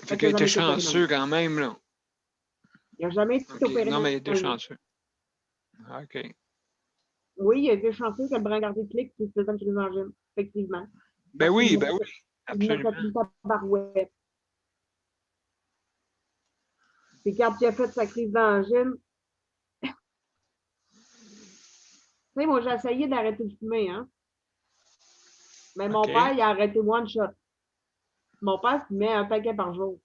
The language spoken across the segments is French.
Fait qu'il a été chanceux quand même, là. Il n'a jamais été opéré. Non, mais il a été chanceux. OK. Oui, il a été chanceux que le brin cardiaque qui faisait une crise d'angine, effectivement. Ben oui, absolument. Il m'a fait une barouette. Puis quand il a fait sa crise d'angine, tu sais, moi, j'ai essayé d'arrêter de fumer, hein. Mais mon père, il a arrêté one shot. Mon père fumait un paquet par jour.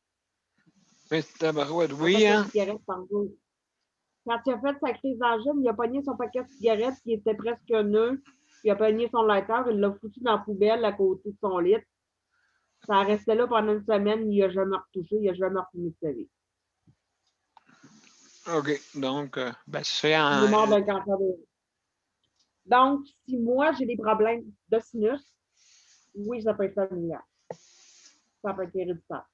Mais c'était barouette, oui, hein. Un paquet de cigarettes par jour. Quand il a fait sa crise d'angine, il a pogné son paquet de cigarettes qui était presque neuf. Il a pogné son lighter, il l'a foutu dans la poubelle à côté de son lit. Ça restait là pendant une semaine, il n'a jamais retouché, il n'a jamais refumé de sa vie. OK. Donc, c'est en... Il est mort d'un cancer de... Donc, si moi, j'ai des problèmes de sinus, oui, ça peut être familial. Ça peut être héréditaire.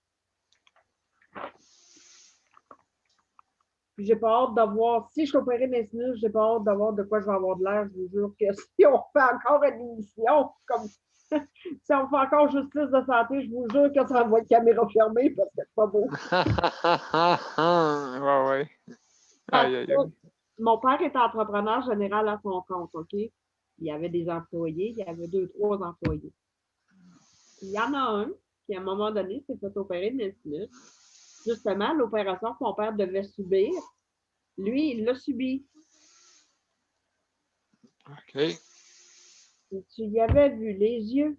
Puis j'ai pas hâte de voir, si je suis opérée mes sinus, j'ai pas hâte de voir de quoi je vais avoir de l'air. Je vous jure que si on fait encore une émission, comme si on fait encore justice de santé, je vous jure que ça va être caméra fermée parce que c'est pas beau. Ouais. Aïe, aïe, aïe. Mon père était entrepreneur général à son compte, OK? Il y avait des employés, il y avait 2, 3 employés. Il y en a un qui, à un moment donné, s'est fait opérer de sinus. Justement, l'opération que mon père devait subir, lui, il l'a subi. OK. Et tu y avais vu les yeux.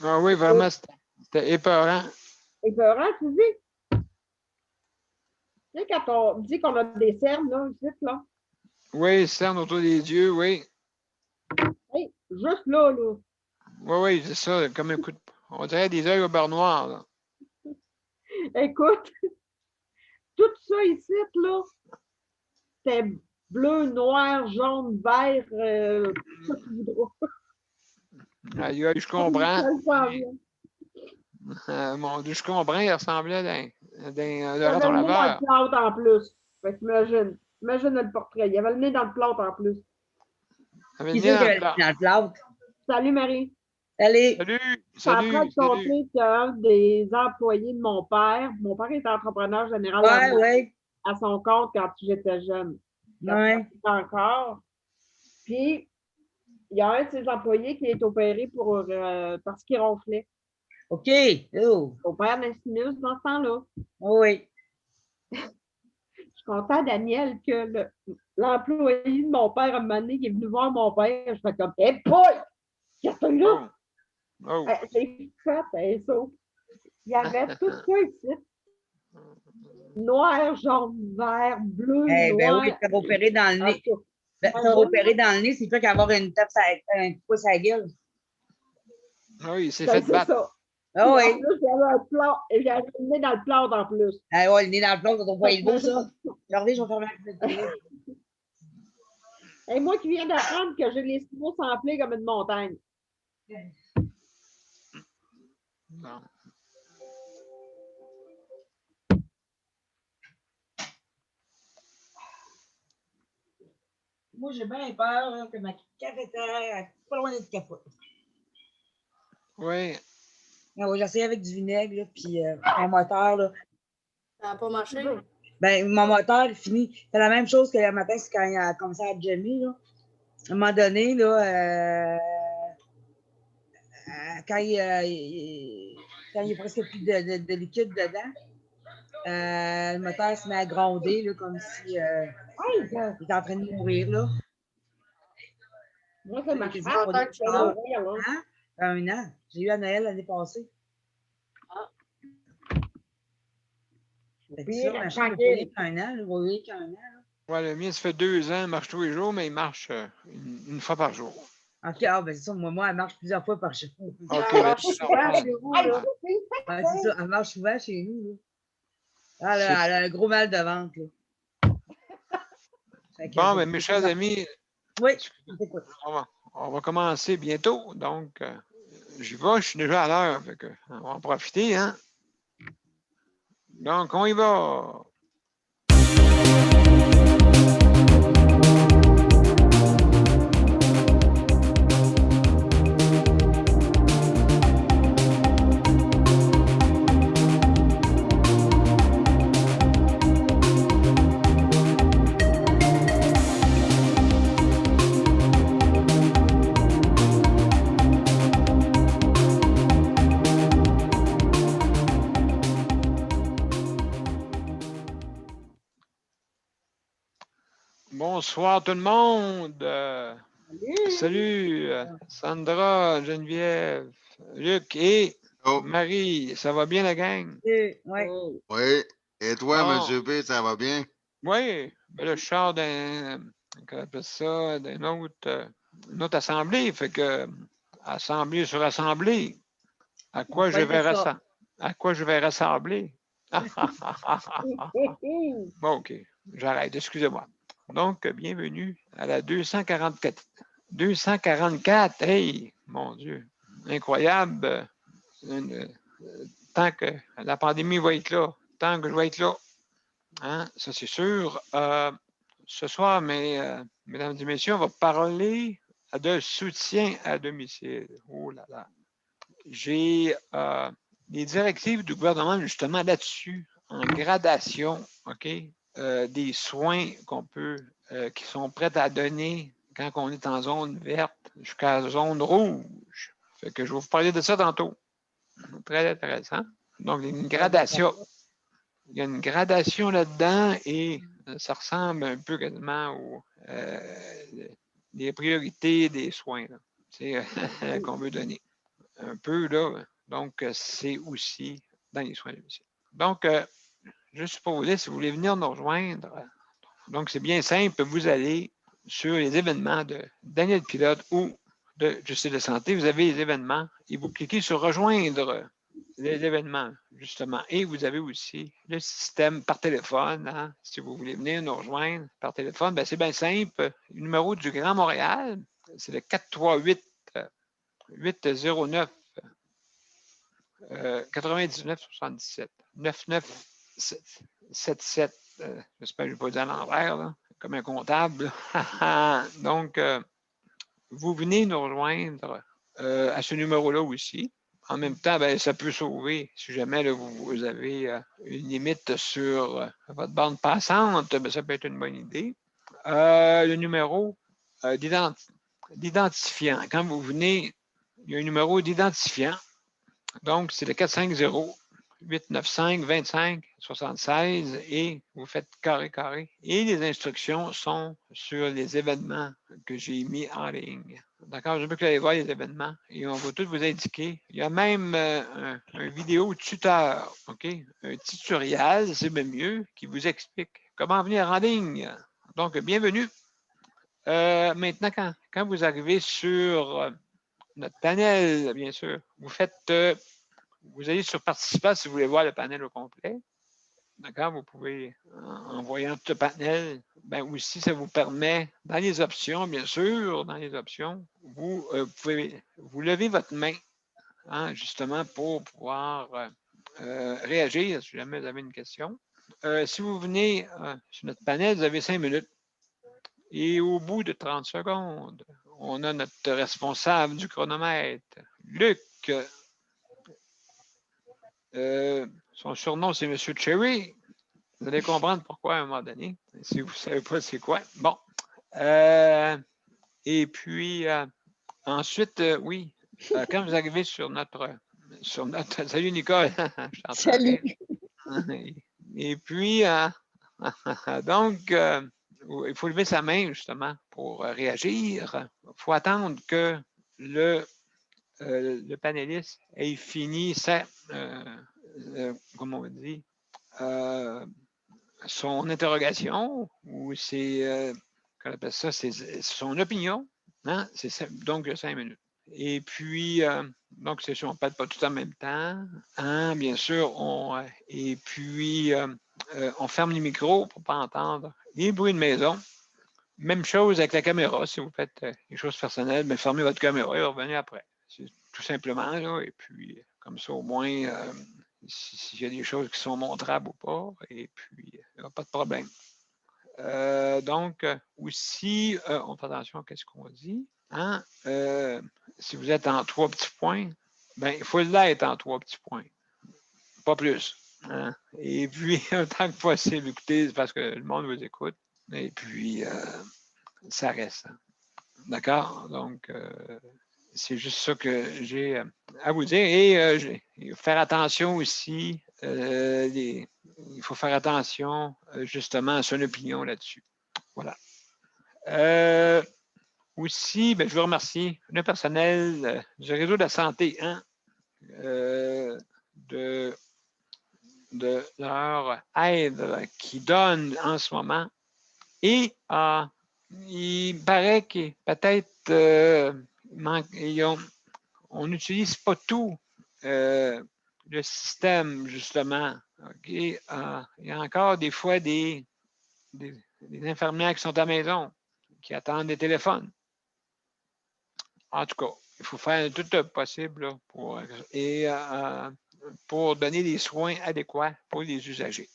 Ah oui, vraiment, c'était épeurant. Épeurant, tu dis? Tu sais, quand on dit qu'on a des cernes, là, ici, là. Oui, cernes autour des yeux, oui. Hey, juste là, là. Oui, c'est ça, comme un coup de... On dirait des yeux au beurre noir, là. Écoute, tout ça ici, là, c'était bleu, noir, jaune, vert, tout ça que tu voudras. Aïe, aïe, je comprends. Mon Dieu, je comprends, il ressemblait d'un raton laveur. Il avait le nez dans le plâtre en plus. Fait qu'imagine le portrait. Il avait le nez dans le plâtre en plus. Il avait le nez dans le plâtre. Salut, Marie. Salut. Je suis en train de compter qu'un des employés de mon père était entrepreneur général à son compte quand j'étais jeune. Encore. Puis, il y a un de ses employés qui est opéré parce qu'il ronflait. OK. Au père d'un sinus dans ce temps-là. Oui. Je suis contente, Daniel, que l'employé de mon père, à un moment donné, qui est venu voir mon père, je fais comme, hé, Paul! Qu'est-ce que tu là? Oh. J'ai fait ça. Il y avait tout ça ici. Noir, jaune, vert, bleu, noir. Ben oui, tu opéré dans le nez. Opéré dans le nez, c'est pas qu'avoir une tape, un pouce à la gueule. Oui, il s'est fait battre. Ça. Ah oui. En plus, j'avais le nez dans le plâtre en plus. Ah ouais, le nez dans le plâtre, on voit le beau, ça. Regardez, je vais faire la Et moi qui viens d'apprendre que j'ai les sinus enflés comme une montagne. Non. Moi, j'ai bien peur que ma cafetière, pas loin d'être capote. Oui. Ouais, j'ai essayé avec du vinaigre, là, puis un moteur. Là. Ça n'a pas marché? Ben, mon moteur, il finit. C'est la même chose que le matin, c'est quand il a commencé à jammer. Là. À un moment donné, là, quand il y a presque plus de liquide dedans, le moteur se met à gronder là, comme si il était en train de mourir. Là. Moi, ça marche pas. Un an. J'ai eu à Noël l'année passée. Pire, un an, oui, qu'un an. Ouais, le mien, ça fait 2 ans, il marche tous les jours, mais il marche une fois par jour. OK, ben c'est ça. Moi, elle marche plusieurs fois par jour. OK, Elle marche souvent chez vous, là. Ouais, c'est ça, elle marche souvent chez nous. Là. Elle a un gros mal de ventre. Là. Bon, ben, mes chers amis, oui, on va commencer bientôt. Donc, j'y vais, je suis déjà à l'heure. On va en profiter, hein? Donc, on y va. Bonsoir tout le monde. Salut Sandra, Geneviève, Luc et Marie. Ça va bien la gang? Oui. Oui. Et toi, M. P, ça va bien? Oui. Ben là, je sors d'une autre assemblée. Fait que assemblée sur assemblée. À quoi je vais rassembler? Bon, OK. J'arrête, excusez-moi. Donc, bienvenue à la 244. 244, hey, mon Dieu, incroyable. Tant que la pandémie va être là, tant que je vais être là, hein, ça c'est sûr. Ce soir, mesdames et messieurs, on va parler de soutien à domicile. Oh là là. J'ai les directives du gouvernement justement là-dessus, en gradation, OK, des soins qui sont prêts à donner quand on est en zone verte jusqu'à zone rouge. Fait que je vais vous parler de ça tantôt. Très intéressant. Donc, il y a une gradation. Il y a une gradation là-dedans et ça ressemble un peu quasiment aux les priorités des soins qu'on veut donner. Un peu, là. Donc, c'est aussi dans les soins de domicile. Donc, juste pour vous dire, si vous voulez venir nous rejoindre, donc c'est bien simple, vous allez sur les événements de Daniel Pilote ou de Justice de santé, vous avez les événements et vous cliquez sur rejoindre les événements, justement. Et vous avez aussi le système par téléphone. Hein? Si vous voulez venir nous rejoindre par téléphone, ben c'est bien simple. Le numéro du Grand Montréal, c'est le 438 809 99 77 99 77. J'espère que je ne vais pas dire à l'envers, là, comme un comptable. Donc, vous venez nous rejoindre à ce numéro-là aussi. En même temps, ben, ça peut sauver. Si jamais là, vous avez une limite sur votre bande passante, ben, ça peut être une bonne idée. Le numéro d'identifiant. Quand vous venez, il y a un numéro d'identifiant. Donc, c'est le 450-895-2576 et vous faites carré. Et les instructions sont sur les événements que j'ai mis en ligne. D'accord? Je veux que vous allez voir les événements et on va tout vous indiquer. Il y a même un vidéo tuteur, OK? Un tutoriel, c'est même mieux, qui vous explique comment venir en ligne. Donc, bienvenue. Maintenant, quand vous arrivez sur notre panel, bien sûr, vous allez sur Participants si vous voulez voir le panel au complet. D'accord? Vous pouvez, en voyant tout le panel, ben aussi, ça vous permet, dans les options, bien sûr, dans les options, vous pouvez vous lever votre main, hein, justement, pour pouvoir réagir si jamais vous avez une question. Si vous venez sur notre panel, vous avez 5 minutes. Et au bout de 30 secondes, on a notre responsable du chronomètre, Luc. Son surnom, c'est M. Cherry. Vous allez comprendre pourquoi à un moment donné, si vous ne savez pas c'est quoi. Bon. Et puis, ensuite, oui, quand vous arrivez sur notre salut Nicole. Salut. Et puis, donc, il faut lever sa main, justement, pour réagir. Il faut attendre que le panéliste ait fini comment on dit, son interrogation, ou qu'on appelle ça, c'est son opinion. Hein? Donc, 5 minutes. Et puis, donc, c'est sûr, on ne parle pas tout en même temps. Hein? Bien sûr, et puis, on ferme les micros pour ne pas entendre les bruits de maison. Même chose avec la caméra. Si vous faites des choses personnelles, mais fermez votre caméra et revenez après. C'est tout simplement, là. Et puis, comme ça, au moins, s'il y a des choses qui sont montrables ou pas, et puis, il n'y aura pas de problème. Donc, aussi, on fait attention à ce qu'on dit. Hein? Si vous êtes en 3 petits points, ben, il faut l'être en 3 petits points. Pas plus. Hein? Et puis, autant que possible, écoutez, c'est parce que le monde vous écoute. Et puis, ça reste. D'accord? Donc, c'est juste ça que j'ai à vous dire. Et faire attention aussi, il faut faire attention justement à son opinion là-dessus. Voilà. Aussi, ben, je veux remercier le personnel du réseau de la santé de leur aide qu'ils donnent en ce moment. Et il paraît que peut-être on n'utilise pas tout le système, justement. Okay? Il y a encore des fois des infirmières qui sont à la maison, qui attendent des téléphones. En tout cas, il faut faire tout le possible là, pour donner des soins adéquats pour les usagers.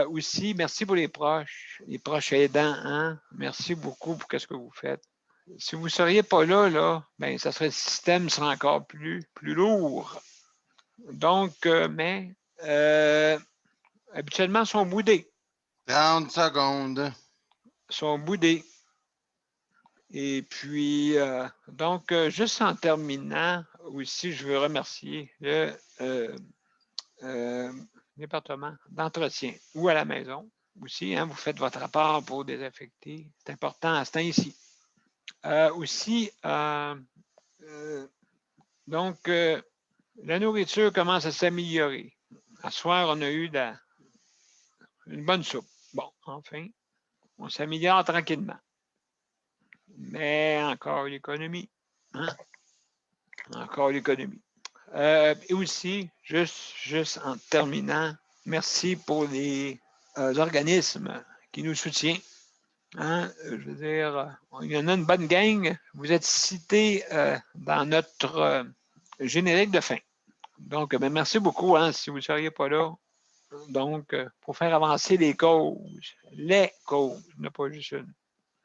Aussi, merci pour les proches aidants. Hein? Merci beaucoup pour ce que vous faites. Si vous ne seriez pas là, ben, ça serait le système serait encore plus lourd. Donc, mais habituellement, ils sont boudés. 30 secondes. Ils sont boudés. Et puis, donc, juste en terminant, aussi, je veux remercier le département d'entretien ou à la maison aussi. Hein, vous faites votre rapport pour désinfecter. C'est important à ce temps-ci. Aussi, donc, la nourriture commence à s'améliorer. À ce soir, on a eu une bonne soupe. Bon, enfin, on s'améliore tranquillement. Mais encore l'économie. Hein? Encore l'économie. Et aussi, juste en terminant, merci pour les organismes qui nous soutiennent. Hein? Je veux dire, il y en a une bonne gang. Vous êtes cités dans notre générique de fin. Donc, ben, merci beaucoup hein, si vous ne seriez pas là. Donc, pour faire avancer les causes, il n'y en a pas juste une,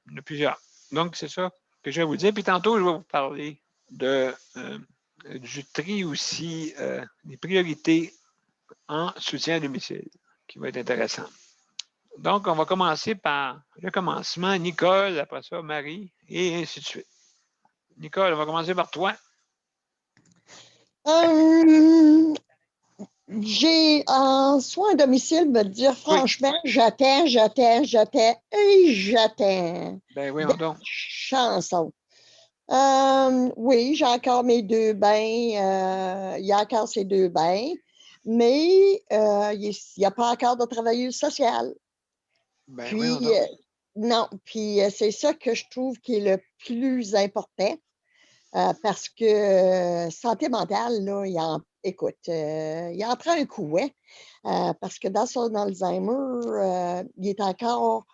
il y en a plusieurs. Donc, c'est ça que je vais vous dire. Puis tantôt, je vais vous parler du tri aussi, des priorités en soutien à domicile, qui va être intéressant. Donc, on va commencer par le commencement. Nicole, après ça, Marie, et ainsi de suite. Nicole, on va commencer par toi. J'ai en soins à domicile, me dire franchement, oui. j'attends. Ben oui, donc. Chanson. Oui, j'ai encore mes 2 bains. Il y a encore ces 2 bains, mais il n'y a pas encore de travailleuse sociale. Ben puis, oui, non, puis c'est ça que je trouve qui est le plus important. Parce que santé mentale, là, il en prend un coup, hein? Parce que dans son Alzheimer, il est encore.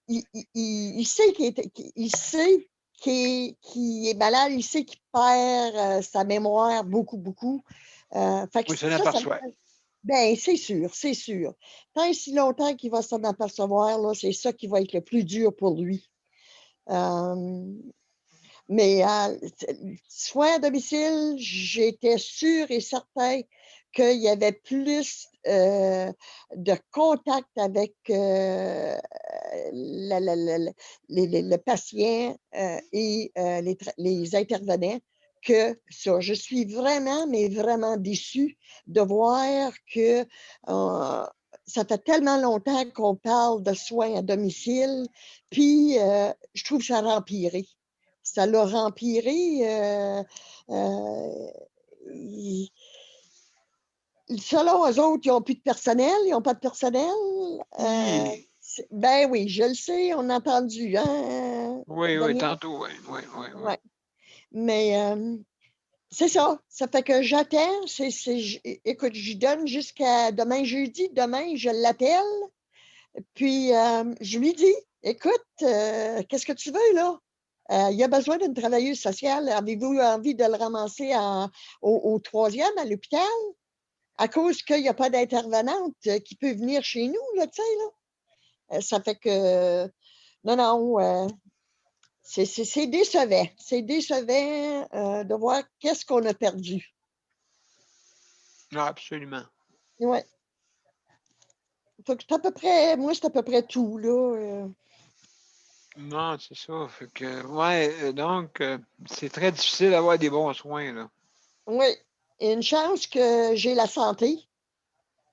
Il sait qu'il est malade, il sait qu'il perd sa mémoire beaucoup. Fait que oui, ça l'aperçoit. Bien, c'est sûr. Tant et si longtemps qu'il va s'en apercevoir, là, c'est ça qui va être le plus dur pour lui. Mais soins à domicile, j'étais sûre et certain qu'il y avait plus de contact avec le patient et les intervenants que ça. Je suis vraiment, mais vraiment déçue de voir que ça fait tellement longtemps qu'on parle de soins à domicile, puis je trouve que ça a empiré. Ça l'a empiré. Selon eux autres, ils n'ont plus de personnel, ils n'ont pas de personnel. Ben oui, je le sais, on a entendu. Hein, oui, tantôt, oui. Ouais. Mais c'est ça. Ça fait que j'attends. Écoute, je donne jusqu'à demain jeudi. Demain, je l'appelle. Puis, je lui dis, écoute, qu'est-ce que tu veux, là? Il a besoin d'une travailleuse sociale. Avez-vous envie de le ramasser au 3e à l'hôpital? À cause qu'il n'y a pas d'intervenante qui peut venir chez nous, là, tu sais, là. Ça fait que, non, c'est décevant. C'est décevant de voir qu'est-ce qu'on a perdu. Non, absolument. Oui. C'est à peu près, moi, c'est à peu près tout, là. Non, c'est ça. Fait que, ouais, donc, c'est très difficile d'avoir des bons soins, là. Oui. Et une chance que j'ai la santé,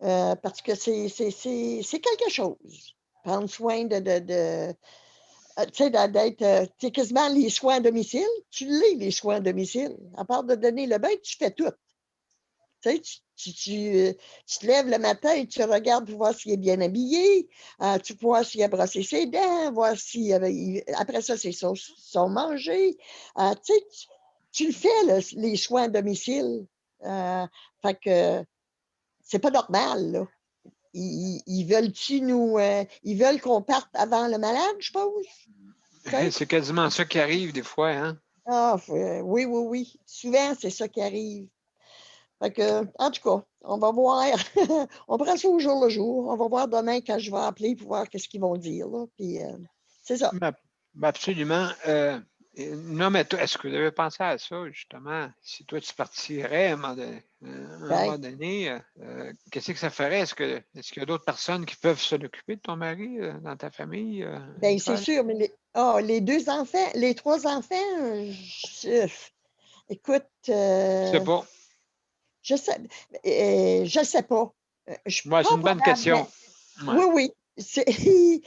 parce que c'est quelque chose. Prendre soin de tu sais, d'être quasiment les soins à domicile. Tu l'es, les soins à domicile. À part de donner le bain, tu fais tout. Tu sais, tu te lèves le matin et tu regardes pour voir s'il est bien habillé, tu vois s'il a brossé ses dents, voir si après ça, c'est son manger. Tu sais, tu le fais, les soins à domicile. Fait que c'est pas normal, là. Ils veulent qu'on parte avant le malade, je pense. C'est quasiment ça qui arrive des fois, hein? Ah, oui, oui, oui. Souvent, c'est ça qui arrive. Fait que, en tout cas, on va voir. On prend ça au jour le jour. On va voir demain quand je vais appeler pour voir qu'est-ce qu'ils vont dire. Là. Puis, c'est ça. Absolument. Non, mais toi, est-ce que vous avez pensé à ça, justement? Si toi, tu partirais à un moment donné, qu'est-ce que ça ferait? Est-ce qu'il y a d'autres personnes qui peuvent se l'occuper de ton mari dans ta famille? Bien, c'est sûr, mais les 2 enfants, les 3 enfants, écoute, Je sais pas. je sais pas. Je Ouais, c'est pas une bonne probablement. question. Ouais. Oui, oui.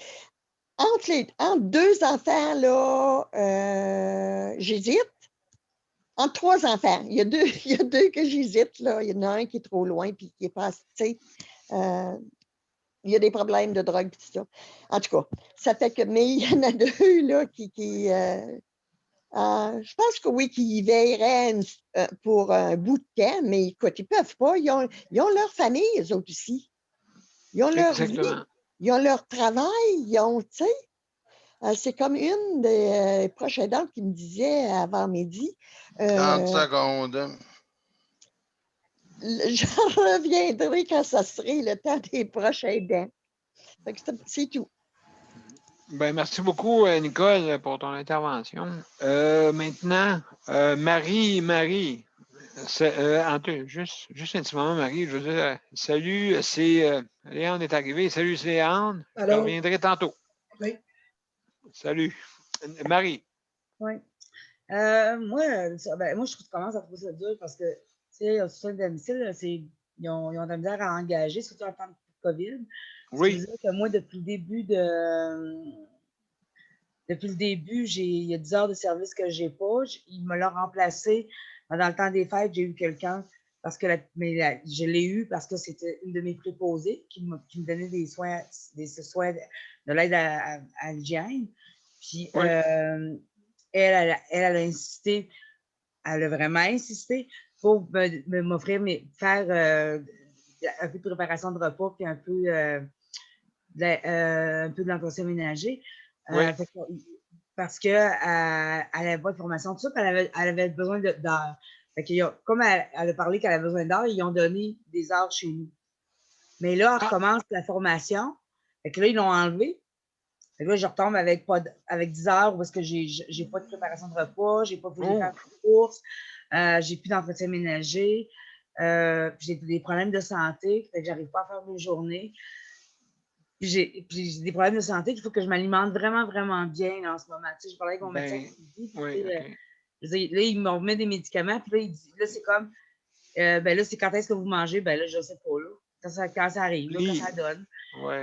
Entre 2 enfants, là, j'hésite. Entre 3 enfants. Il y a deux que j'hésite, là. Il y en a un qui est trop loin puis qui est pas assez, tu sais, il y a des problèmes de drogue et tout ça. En tout cas, ça fait que, mais il y en a 2, là, je pense que oui, qui y veilleraient pour un bout de temps, mais écoute, ils peuvent pas. Ils ont leur famille, eux autres aussi. Ils ont leur vie. Exactement. Ils ont leur travail. Ils ont, tu sais, c'est comme une des proches aidantes qui me disait avant midi. 30 secondes. Je reviendrai quand ça serait le temps des proches aidants. Fait que c'est tout. Ben, merci beaucoup, Nicole, pour ton intervention. Maintenant, Marie, juste un petit moment, Marie, je veux dire, salut, Léon est arrivé. Salut, c'est Léon. Je te reviendrai tantôt. Oui. Salut. Marie. Oui. Moi, je trouve que je commence à trouver ça dur parce que, tu sais, au soutien de domicile, ils ont de la misère à engager, surtout en temps de COVID. Ce qui veut dire que moi, depuis le début, il y a 10 heures de service que je n'ai pas. Il me l'a remplacé. Dans le temps des fêtes, j'ai eu quelqu'un parce que je l'ai eu parce que c'était une de mes préposées qui me donnait des soins de l'aide à l'hygiène. Puis elle a insisté, elle a vraiment insisté pour m'offrir, faire un peu de préparation de repas puis un peu de l'entretien ménager. Parce qu'elle n'avait pas de formation de ça, elle avait besoin d'heures. Comme elle a parlé qu'elle avait besoin d'heures, ils ont donné des heures chez nous. Mais là, on recommence la formation. Fait que là, ils l'ont enlevé. Fait que là, je retombe avec 10 heures parce que j'ai pas de préparation de repas, j'ai pas voulu faire de courses, j'ai plus d'entretien ménager, j'ai des problèmes de santé, fait que j'arrive pas à faire mes journées. Puis j'ai des problèmes de santé qu'il faut que je m'alimente vraiment, vraiment bien là, en ce moment. Tu sais, je parlais avec mon médecin qui dit, là, il me remet des médicaments, puis là, il dit, là, c'est comme, ben là, c'est quand est-ce que vous mangez? Ben là, je sais pas, là. Quand ça arrive, là, quand ça donne.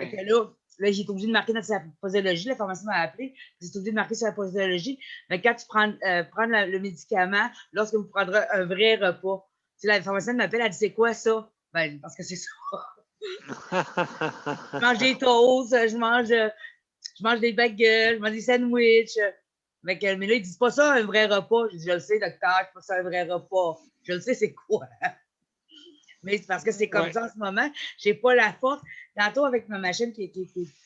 Fait que là, j'ai été obligée de marquer dans sa posologie. La pharmacie m'a appelé. J'ai été obligée de marquer sur la posologie. Mais quand tu prends le médicament, lorsque vous prendrez un vrai repas, tu sais, la pharmacienne m'appelle, elle dit, c'est quoi ça? Ben, parce que c'est ça. Je mange des toasts, je mange des bagels, je mange des sandwichs. Mais là, ils disent pas ça, un vrai repas. Je dis, je le sais, docteur, c'est pas ça un vrai repas. Je le sais, c'est quoi? Mais c'est parce que c'est comme ça en ce moment. Je n'ai pas la force. Tantôt, avec ma machine qui est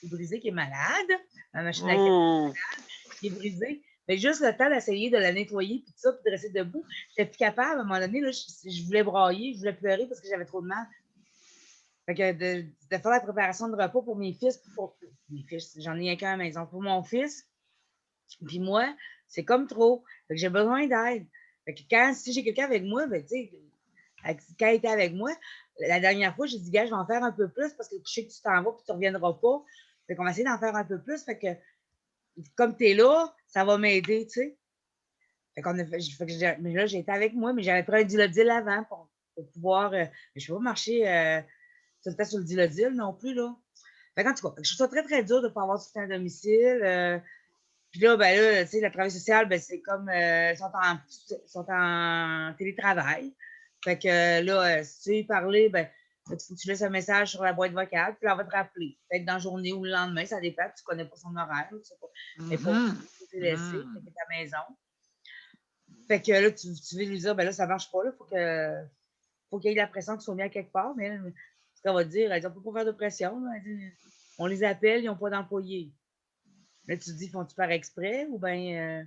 brisée, qui est malade, ma machine à café qui est brisée, mais juste le temps d'essayer de la nettoyer, puis tout ça, puis de rester debout, je n'étais plus capable. À un moment donné, là, je voulais brailler, je voulais pleurer parce que j'avais trop de mal. Fait que de faire la préparation de repas pour mes fils, j'en ai qu'un à la maison. Pour mon fils, puis moi, c'est comme trop. Fait que j'ai besoin d'aide. Fait que si j'ai quelqu'un avec moi, ben, tu sais, quand elle était avec moi, la dernière fois, j'ai dit, gars, je vais en faire un peu plus parce que je sais que tu t'en vas et tu ne reviendras pas. Fait qu'on va essayer d'en faire un peu plus. Fait que, comme tu es là, ça va m'aider, tu sais. Mais là, j'ai été avec moi, mais j'avais pris un Dilodil avant pour pouvoir. Je ne vais pas marcher tout le temps sur le Dilodil non plus, là. Fait qu'en tout cas, je trouve ça très, très dur de ne pas avoir soutien à domicile. Puis là, ben là, tu sais, le travail social, ben c'est comme, sont en télétravail. Fait que là, si tu veux y parler, ben, il faut que tu laisses un message sur la boîte vocale, puis là, on va te rappeler. Peut-être dans la journée ou le lendemain, ça dépend, tu ne connais pas son horaire, tu sais pas. Mais pour te laisser, fait que ta maison. Fait que là, tu veux lui dire, ben là, ça ne marche pas, là, faut qu'il y ait de la pression qui soit mis à quelque part. Mais là, ce qu'on va te dire, elle dit, on ne peut pas faire de pression. Là. Elle dit, on les appelle, ils n'ont pas d'employés. Là, tu te dis, font-tu par exprès ou bien.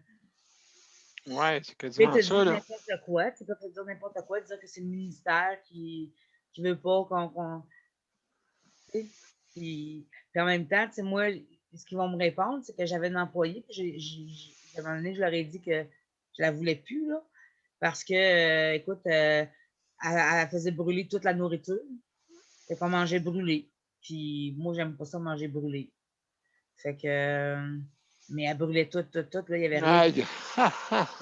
Ouais, c'est quasiment ça, là. N'importe quoi. Tu peux te dire n'importe quoi, dire que c'est le ministère qui ne veut pas qu'on. Puis en même temps, tu sais, moi, ce qu'ils vont me répondre, c'est que j'avais un employé, puis à un moment donné, je leur ai dit que je la voulais plus, là, parce que, écoute, elle faisait brûler toute la nourriture. Fait qu'on mangeait brûlé. Puis moi, j'aime pas ça manger brûlé. Fait que. Mais elle brûlait tout, là, il y avait rien. Aïe,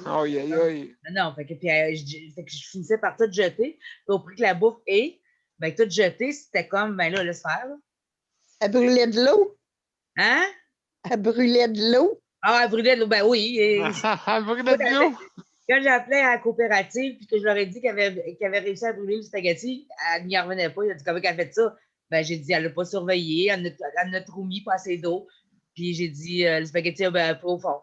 aïe, aïe, aïe. Non, fait que je finissais par tout jeter. Puis au prix que la bouffe est, ben tout jeter, c'était comme, ben là, laisse faire, là. Elle brûlait de l'eau? Hein? Elle brûlait de l'eau? Ah, elle brûlait de l'eau, ben oui. Elle brûlait de l'eau? Quand j'ai appelé à la coopérative puis que je leur ai dit qu'elle avait réussi à brûler le spaghetti, elle n'y revenait pas. Il a dit comment elle a fait ça? Ben, j'ai dit, elle n'a pas surveillé, elle n'a trop mis, pas assez d'eau. Puis j'ai dit, le spaghetti a pas au fond.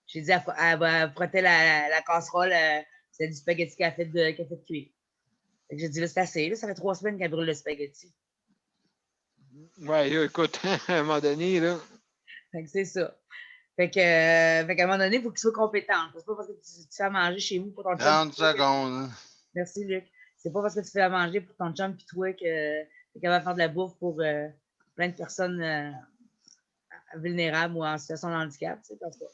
J'ai dit, elle frottait la casserole, c'est du spaghetti qu'elle a fait cuire. J'ai dit, là, c'est assez, là, ça fait 3 semaines qu'elle brûle le spaghetti. Ouais, écoute, à un moment donné, là. Fait que c'est ça. Fait qu'à un moment donné, il faut qu'il soit compétent. C'est pas parce que tu fais à manger chez vous pour ton chum. 30 secondes. Merci, Luc. C'est pas parce que tu fais à manger pour ton chum puis toi que tu es capable de faire de la bouffe pour plein de personnes vulnérables ou en situation de handicap. Tu sais, parce que...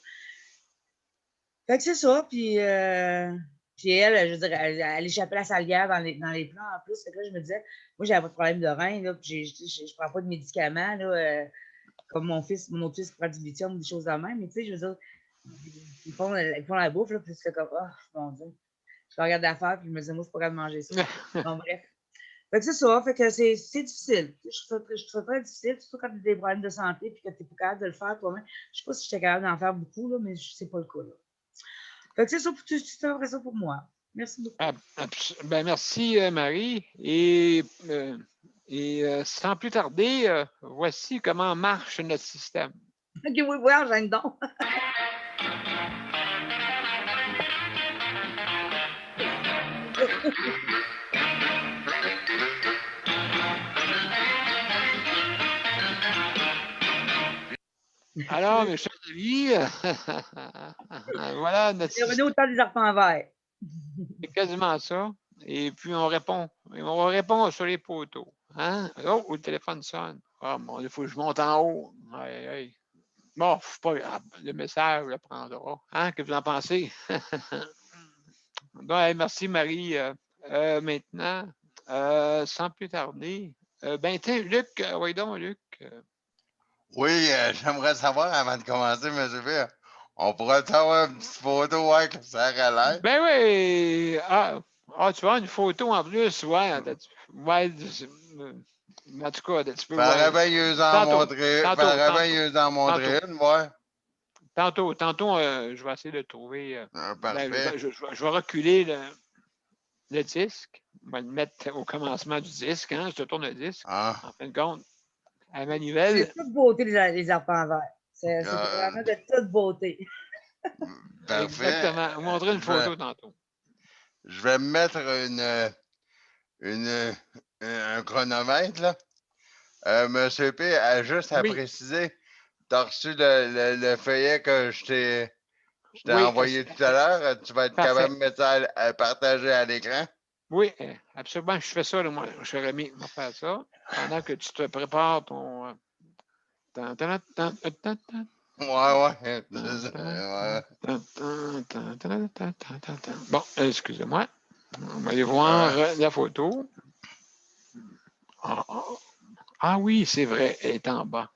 Fait que c'est ça. Puis elle, je veux dire, elle échappait la salière dans les plans en plus. Fait que là, je me disais, moi, j'avais pas de problème de rein. Là, puis je prends pas de médicaments. Là, comme mon autre fils prend du lithium ou des choses de même. Mais tu sais, je veux dire, ils font la bouffe, là, puis c'est comme, oh, mon Dieu. Je regarde l'affaire, puis je me dis, moi, je pourrais manger ça. Bon, bref. Fait que c'est ça, fait que c'est difficile. Je trouve ça très difficile, surtout quand tu as des problèmes de santé, puis que tu n'es pas capable de le faire toi-même. Je ne sais pas si j'étais capable d'en faire beaucoup, là, mais ce n'est pas le cas. Là. Fait que c'est ça, tu ferais ça pour moi. Merci beaucoup. Ben, merci, Marie. Et sans plus tarder, voici comment marche notre système. OK, oui, enchaîne donc. Alors, mes chers amis, voilà notre système. On est au temps des arpents verts. C'est quasiment ça. Et puis, on répond sur les poteaux. Hein? Oh, le téléphone sonne. Ah, bon, il faut que je monte en haut. Aïe, aïe. Bon, c'est pas grave. Le message le prendra. Hein? Que vous en pensez? Bon, merci, Marie. Maintenant, sans plus tarder, ben, tiens, Luc, oui donc, Luc. Oui, j'aimerais savoir avant de commencer, M. P. On pourrait avoir une petite photo, ouais, comme ça aurait l'air. Ben oui! Tu vois, une photo en plus, ouais. Ouais, en tout cas, tu peux voir. Faudrait bien y en montrer une, ouais. Tantôt, je vais essayer de trouver. Parfait. Je vais reculer le disque. On va le mettre au commencement du disque, hein. Je te tourne le disque. En fin de compte, à manivelle. C'est toute beauté, les arpents verts. C'est vraiment de toute beauté. Parfait. Exactement. On va montrer une photo tantôt. Je vais me mettre un chronomètre, là. Monsieur P, juste à préciser, tu as reçu le feuillet que je t'ai envoyé tout à l'heure. Tu vas être capable de mettre ça à partager à l'écran? Oui, absolument. Je fais ça, là, moi. Je vais faire ça pendant que tu te prépares ton. Ouais. Bon, excusez-moi. On va aller voir la photo. Ah oui, c'est vrai, elle est en bas.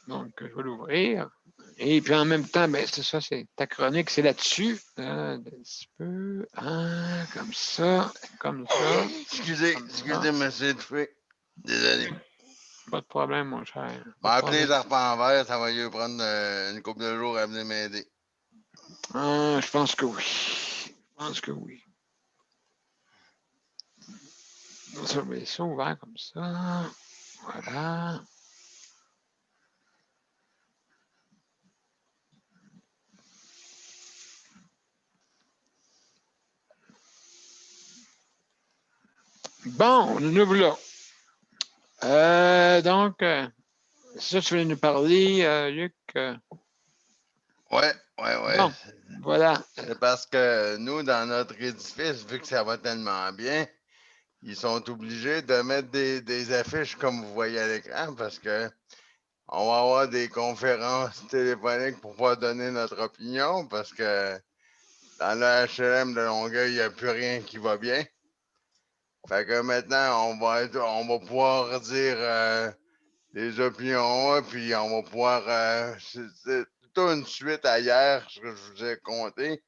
Donc, je vais l'ouvrir. Et puis en même temps, ben, c'est ça, c'est ta chronique, c'est là-dessus. Un petit peu. Comme ça. Excusez, monsieur Dufay. Désolé. Pas de problème, mon cher. Appeler les arpents verts, ça va lui prendre une couple de jours à venir m'aider. Je pense que oui. Je pense que oui. On va surveiller ça ouvert comme ça. Voilà. Bon, nous ouvre là. Donc, c'est ça que tu voulais nous parler, Luc? Ouais. Bon, voilà. C'est parce que nous, dans notre édifice, vu que ça va tellement bien, ils sont obligés de mettre des affiches comme vous voyez à l'écran parce que on va avoir des conférences téléphoniques pour pouvoir donner notre opinion parce que dans le HLM de Longueuil, il n'y a plus rien qui va bien. Fait que maintenant, on va pouvoir dire les opinions, puis on va pouvoir. C'est toute une suite à hier, ce que je vous ai compté.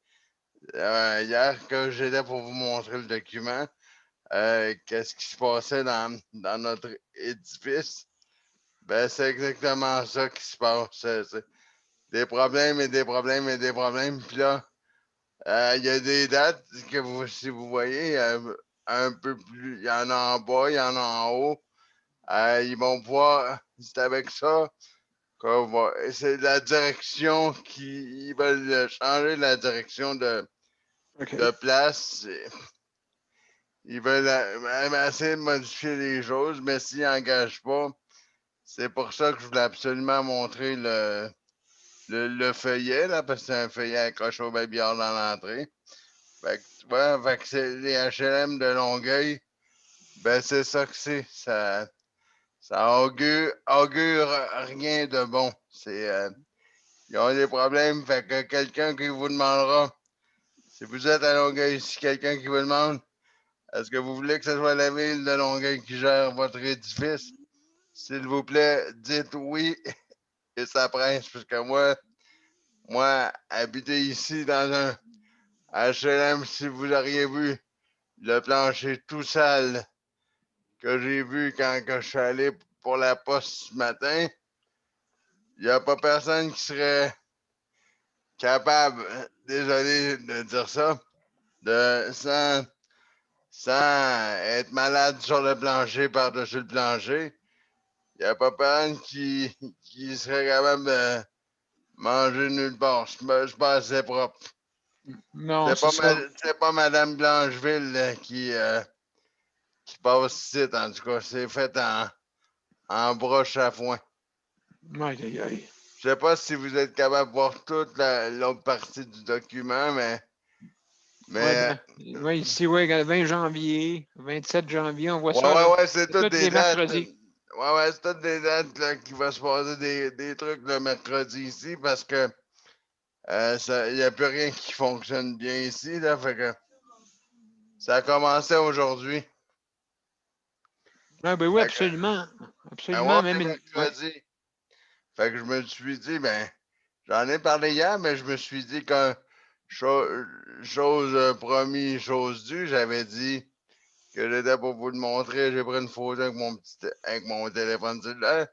Hier, que j'étais pour vous montrer le document, qu'est-ce qui se passait dans notre édifice. Ben, c'est exactement ça qui se passe. C'est des problèmes et des problèmes et des problèmes. Puis là, il y a des dates que si vous voyez, un peu plus, il y en a en bas, il y en a en haut. Ils vont pouvoir, c'est avec ça c'est la direction ils veulent changer la direction de place. Ils veulent essayer de modifier les choses, mais s'ils n'engagent pas, c'est pour ça que je voulais absolument montrer le feuillet, là, parce que c'est un feuillet accroché au babillard dans l'entrée. Fait que, tu vois, c'est les HLM de Longueuil, ben c'est ça que c'est. Ça augure rien de bon. Ils ont des problèmes, fait que quelqu'un qui vous demandera, si vous êtes à Longueuil, si quelqu'un qui vous demande, est-ce que vous voulez que ce soit la ville de Longueuil qui gère votre édifice? S'il vous plaît, dites oui et ça presse, parce que moi, habiter ici dans un HLM, si vous auriez vu le plancher tout sale que j'ai vu quand je suis allé pour la poste ce matin, il n'y a pas personne qui serait capable, désolé de dire ça, sans être malade sur le plancher, par-dessus le plancher. Il n'y a pas personne qui serait capable de manger nulle part. Je pense que c'est propre. Non, c'est pas Mme Blancheville qui passe ici, en tout cas. C'est fait en broche à foin. Aïe, aïe, aïe. Je sais pas si vous êtes capable de voir toute l'autre partie du document, mais. Oui, ici, oui, 20 janvier, 27 janvier, on voit ça. Ouais, c'est toutes des les dates. Mercredis. Ouais, c'est toutes des dates là, qui va se passer des trucs le mercredi ici parce que il n'y a plus rien qui fonctionne bien ici. Là, fait que ça a commencé aujourd'hui. Ah, ben oui, absolument. Absolument. Même mercredi. Ouais. Fait que je me suis dit, ben, j'en ai parlé hier, mais je me suis dit que chose promis, chose due, j'avais dit que j'étais pour vous le montrer. J'ai pris une photo avec mon téléphone cellulaire.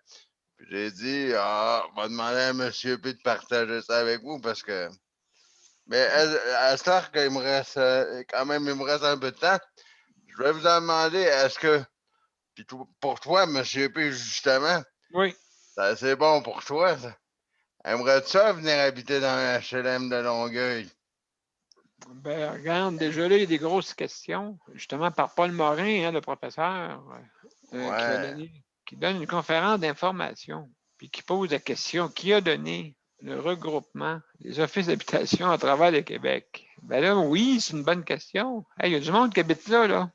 Puis j'ai dit, on va demander à M. P de partager ça avec vous parce que. Mais à ce temps qu'il me reste quand même, il me reste un peu de temps. Je vais vous demander, est-ce que. Puis pour toi, M. P, justement. Oui. C'est bon pour toi, ça. Aimerais-tu ça venir habiter dans un HLM de Longueuil? Ben, regarde, déjà là, il y a des grosses questions, justement par Paul Morin, hein, le professeur, qui donne une conférence d'information, puis qui pose la question qui a donné le regroupement des offices d'habitation à travers le Québec? Ben là, oui, c'est une bonne question. Hey, il y a du monde qui habite là,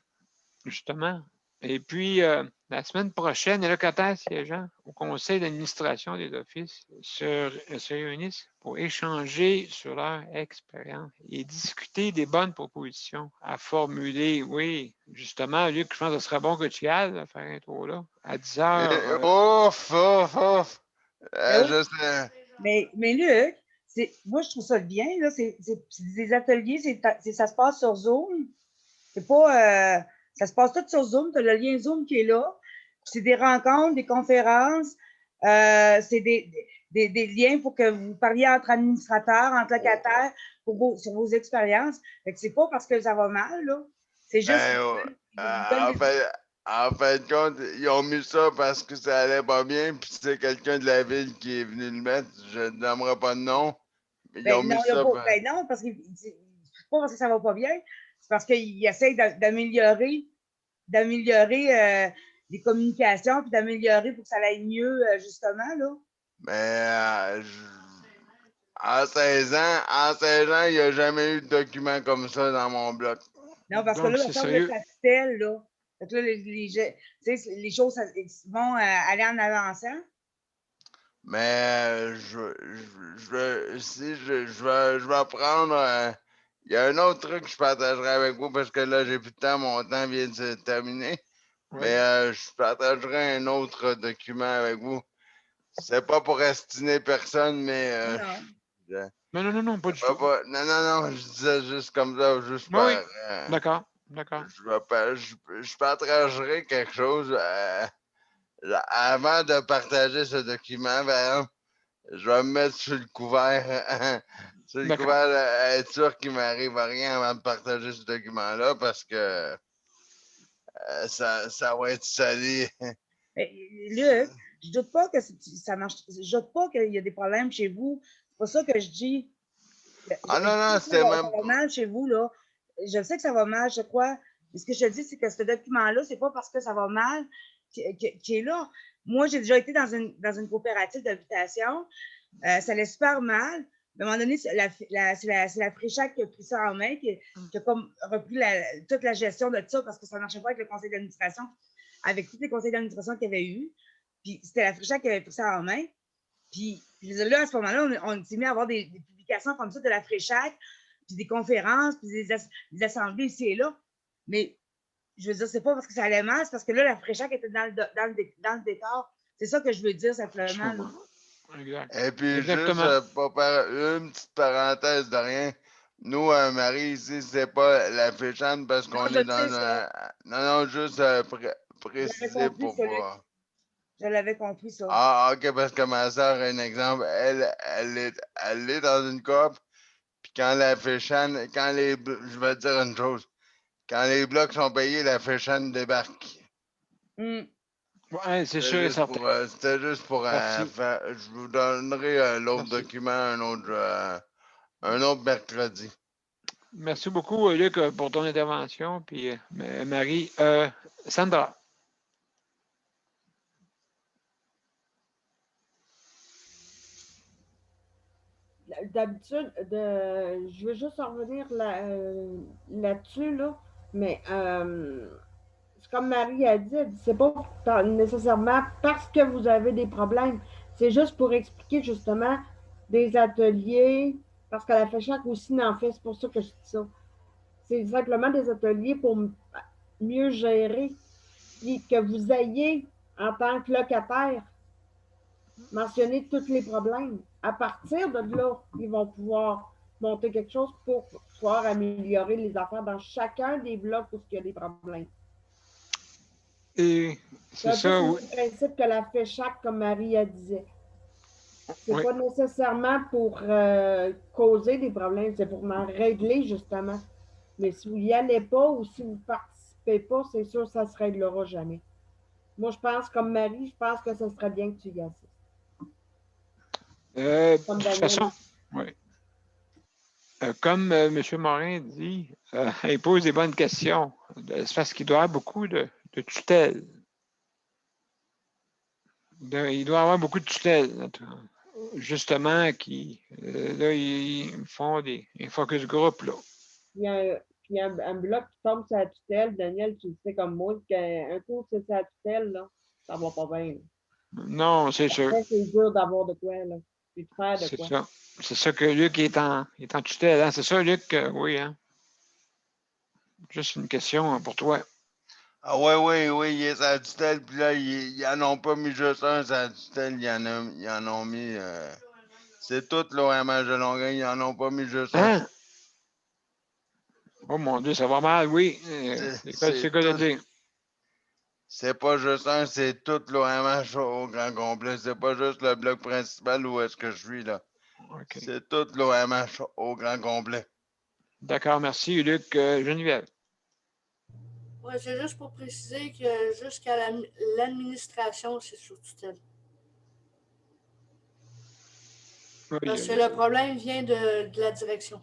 justement. Et puis, la semaine prochaine, les locataires siégeants au conseil d'administration des offices se réunissent pour échanger sur leur expérience et discuter des bonnes propositions à formuler. Oui, justement, Luc, je pense que ce serait bon que tu y ailles à faire un tour là, à 10 heures. Ouf! Je sais. Mais Luc, moi, je trouve ça bien. Là, c'est des ateliers, ça se passe sur Zoom. C'est pas. Ça se passe tout sur Zoom. Tu as le lien Zoom qui est là. C'est des rencontres, des conférences, c'est des liens pour que vous parliez entre administrateurs, entre locataires, sur vos expériences. Fait que c'est pas parce que ça va mal, là. C'est juste... En fin de compte, ils ont mis ça parce que ça allait pas bien, puis c'est quelqu'un de la ville qui est venu le mettre. Je ne nommerai pas de nom. Mais ils ont mis ça. Non, parce que c'est pas parce que ça va pas bien, c'est parce qu'ils essayent d'améliorer les communications, puis d'améliorer pour que ça aille mieux, justement, là. Mais en 16 ans, il n'y a jamais eu de document comme ça dans mon bloc. Non, parce que là, on sort de la tutelle, là. Donc là, les choses vont aller en avançant. Mais je vais prendre... il y a un autre truc que je partagerai avec vous parce que là, j'ai plus de temps, mon temps vient de se terminer. Oui. Mais je partagerai un autre document avec vous. C'est pas pour estiner personne, mais... non, pas du tout. Non, je disais juste comme ça, juste oui, d'accord. Je partagerai quelque chose avant de partager ce document, je vais me mettre sur le couvert. Sur le couvert, être sûr qu'il ne m'arrive rien avant de partager ce document-là parce que ça va être salé. Luc, je doute pas que ça marche. Je doute pas qu'il y a des problèmes chez vous. C'est pas ça que je dis. Non, c'était même. Ça va mal chez vous, là. Je sais que ça va mal, je crois. Mais ce que je te dis, c'est que ce document-là, c'est pas parce que ça va mal qui est là. Moi, j'ai déjà été dans une coopérative d'habitation. Ça allait super mal. À un moment donné, c'est la Fréchac qui a pris ça en main, qui a comme repris toute la gestion de ça parce que ça ne marchait pas avec le conseil d'administration, avec tous les conseils d'administration qu'il y avait eu. Puis c'était la Fréchac qui avait pris ça en main. Puis je veux dire, là, à ce moment-là, on s'est mis à avoir des publications comme ça de la Fréchac, puis des conférences, puis des assemblées ici et là. Mais je veux dire, c'est pas parce que ça allait mal, c'est parce que là, la Fréchac était dans le décor. C'est ça que je veux dire, simplement. Exact. Et puis, juste pour faire une petite parenthèse de rien, nous, Marie, ici, c'est pas la Fréchane parce qu'on est dans Non, juste préciser pour voir. Je l'avais compris, ça. Ah, OK, parce que ma soeur, un exemple, elle est dans une coop, puis quand la Fréchane, je vais te dire une chose, quand les blocs sont payés, la Fréchane débarque. Oui, c'est sûr et certain. C'était juste pour faire. Je vous donnerai l'autre document un autre mercredi. Merci beaucoup, Luc, pour ton intervention. Puis, Marie. Sandra. D'habitude, je veux juste en revenir là-dessus, mais c'est comme Marie a dit, c'est pas nécessairement parce que vous avez des problèmes, c'est juste pour expliquer justement des ateliers, parce que la Fréchac aussi n'en fait, c'est pour ça que je dis ça. C'est simplement des ateliers pour mieux gérer, puis que vous ayez, en tant que locataire, mentionner tous les problèmes. À partir de là, ils vont pouvoir monter quelque chose pour pouvoir améliorer les affaires dans chacun des blocs où il y a des problèmes. Et c'est ça, oui. C'est le principe que la Fréchac, comme Marie a disait. C'est pas nécessairement pour causer des problèmes, c'est pour m'en régler, justement. Mais si vous n'y allez pas ou si vous ne participez pas, c'est sûr que ça ne se réglera jamais. Moi, je pense, comme Marie, je pense que ce serait bien que tu y assistes. De toute façon, oui. Comme M. Morin dit, il pose des bonnes questions. C'est parce qu'il doit y avoir beaucoup de tutelles. Il doit y avoir beaucoup de tutelles, justement, qui, là, ils font des focus group, là. Puis il y a un bloc qui tombe sur la tutelle. Daniel, tu le sais comme moi, qu'un coup, c'est sa tutelle, là, ça va pas bien. Là. Non, c'est sûr. C'est dur d'avoir de quoi, là. Puis de faire de quoi. Ça. C'est ça que Luc est en tutelle. Hein? C'est ça, Luc? Oui, hein? Juste une question pour toi. Ah oui, il est à tutelle, puis là, ils n'en ont pas mis juste un, à tutelle, ils en ont mis... c'est tout l'OMH de Longueuil, ils n'en ont pas mis juste un. Hein? Oh mon Dieu, ça va mal, oui. C'est quoi de dire? C'est pas juste un, c'est tout l'OMH au grand complet. C'est pas juste le bloc principal où est-ce que je suis, là. OK. C'est tout l'OMH au grand complet. D'accord, merci, Luc. Geneviève. Oui, c'est juste pour préciser que jusqu'à l'administration, c'est sous tutelle. Parce que le problème vient de la direction.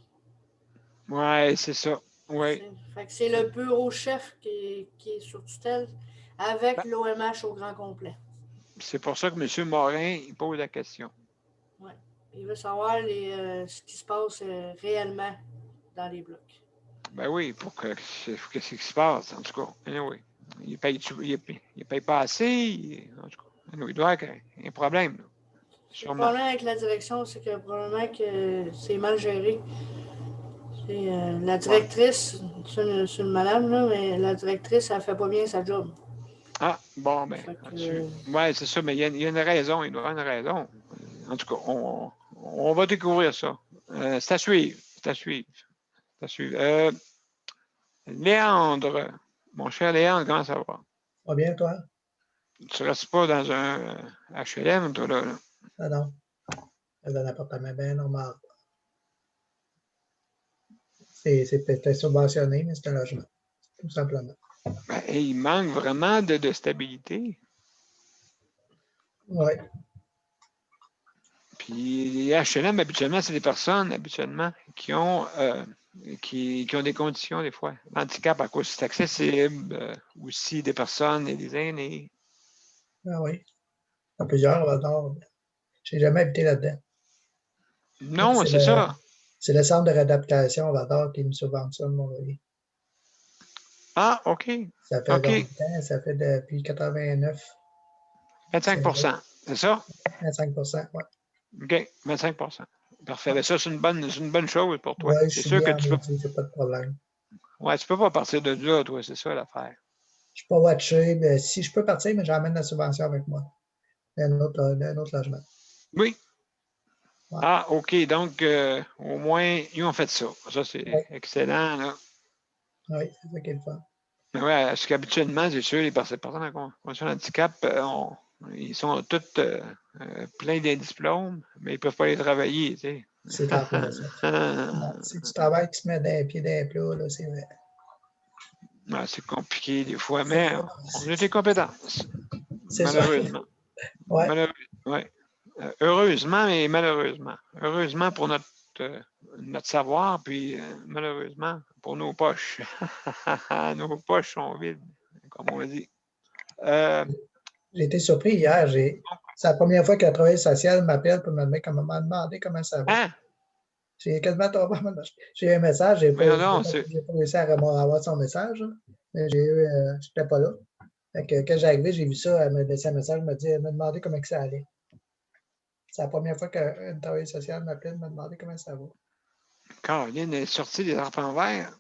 Oui, c'est ça. Oui. C'est le bureau chef qui est sur tutelle avec l'OMH au grand complet. C'est pour ça que M. Morin il pose la question. Oui. Il veut savoir ce qui se passe réellement dans les blocs. Ben oui, pour que qu'est-ce qui se passe, en tout cas. Anyway. Il ne paye pas assez. En tout cas, anyway, il doit y avoir un problème. Là. Le problème avec la direction, c'est que probablement que c'est mal géré. La directrice, c'est une madame, là, mais la directrice, elle ne fait pas bien sa job. Ah, bon, ben. Oui, c'est ça, mais il y a une raison, il doit y avoir une raison. En tout cas, on va découvrir ça. C'est à suivre. C'est à suivre. C'est à suivre. Léandre, mon cher Léandre, comment ça va? Va bien, toi? Tu ne restes pas dans un HLM, toi, là? Ah non. Dans un appartement bien normal. C'est peut-être subventionné, mais c'est un logement. Tout simplement. Ben, il manque vraiment de stabilité. Oui. Puis les HLM, habituellement, c'est des personnes, habituellement, qui ont des conditions, des fois. Handicap à cause c'est accessible, aussi des personnes et des aînés. Ah oui. Il y a plusieurs, Val-d'Or. Je n'ai jamais habité là-dedans. Non, c'est ça. C'est le centre de réadaptation Val-d'Or qui me subventionne mon loyer. Ah, OK. Ça fait longtemps, ça fait depuis 89. 25 c'est ça? 25 oui. OK, 25 Parfait. Mais ça, c'est une bonne chose pour toi. Oui, c'est sûr que tu peux. C'est pas de problème. Oui, tu ne peux pas partir de là, toi, c'est ça l'affaire. Je ne suis pas watché, mais si je peux partir, mais j'emmène la subvention avec moi. Un autre logement. Oui. Ouais. Ah, OK. Donc, au moins, ils ont fait ça. Ça, c'est excellent, là. Oui, c'est ça qui est le fun. Oui, parce qu'habituellement, c'est sûr, les personnes en condition de handicap, ils sont tous pleins de diplômes, mais ils ne peuvent pas aller travailler, tu sais. C'est en plein ça. Non, si tu travailles, tu te mets d'un pied d'un plat, là, c'est vrai. Ouais, c'est compliqué des fois, mais on a des compétences. Malheureusement. Ouais. Heureusement et malheureusement. Heureusement pour notre savoir, puis malheureusement pour nos poches. Nos poches sont vides, comme on dit. J'ai été surpris hier. C'est la première fois que la travailleuse sociale m'appelle pour me demander comment ça va. Hein? J'ai quasiment tombé. J'ai eu un message. J'ai pas réussi à avoir son message. Là, mais je n'étais pas là. Fait que, quand j'ai arrivé, j'ai vu ça. Elle m'a laissé un message. Elle m'a demandé comment ça allait. C'est la première fois qu'une travailleuse sociale m'appelle me demander comment ça va. Caroline est sortie des enfants verts.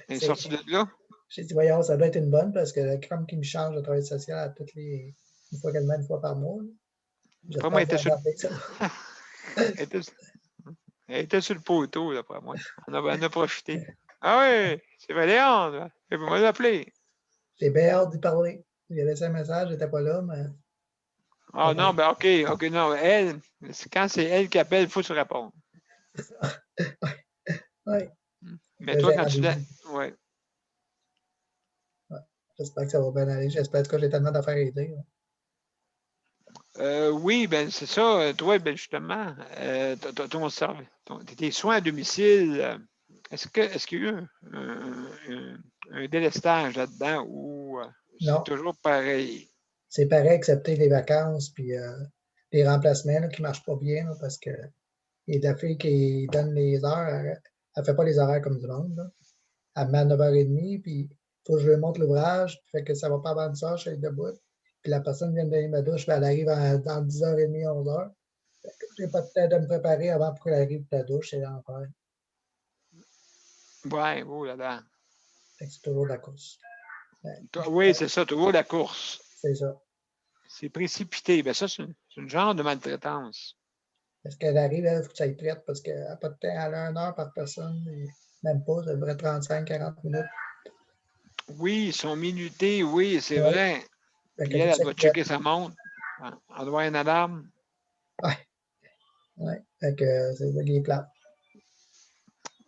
Elle est sortie de là. J'ai dit, voyons, ça doit être une bonne parce que le crème qui me change de travail social à une fois par mois. Après moi, elle était sur le poteau, d'après moi. On a profité. Ah oui, c'est Valéandre. Elle peut m'appeler. J'ai bien hâte d'y parler. J'ai laissé un message, j'étais pas là, mais. Ah non, ben OK, non. Elle, quand c'est elle qui appelle, il faut que tu répondes. Oui. Mais toi, quand tu l'as. Oui. J'espère que ça va bien aller. J'espère que j'ai tellement d'affaires à aider. Oui, ben c'est ça. Toi, ben justement, tes soins à domicile, est-ce qu'il y a eu un délestage là-dedans ou c'est toujours pareil? C'est pareil, excepté les vacances puis les remplacements là, qui ne marchent pas bien là, parce que il y a de la fille qui donne les heures. Elle ne fait pas les horaires comme du monde. Là. Elle me met à 9h30, puis il faut que je lui montre l'ouvrage. Fait que ça ne va pas avant 10h, je suis debout. Puis la personne vient de donner ma douche, puis elle arrive dans 10h30, 11h. Je n'ai pas de temps de me préparer avant pour qu'elle arrive de la douche, c'est l'enfer. Ouais, oh là là. C'est toujours la course. Oui, c'est ça, toujours la course. C'est ça. C'est précipité. Ben ça, c'est une genre de maltraitance. Parce qu'elle arrive, il faut que ça aille prête parce qu'elle n'a pas de temps. Elle a 1 heure par personne. Même pas, ça devrait 35-40 minutes. Oui, ils sont minutés, oui, c'est Ouais. vrai. Fait Puis que elle ça doit qui- checker sa montre. Elle doit avoir une alarme. Ouais. Fait que c'est ça qui est plate.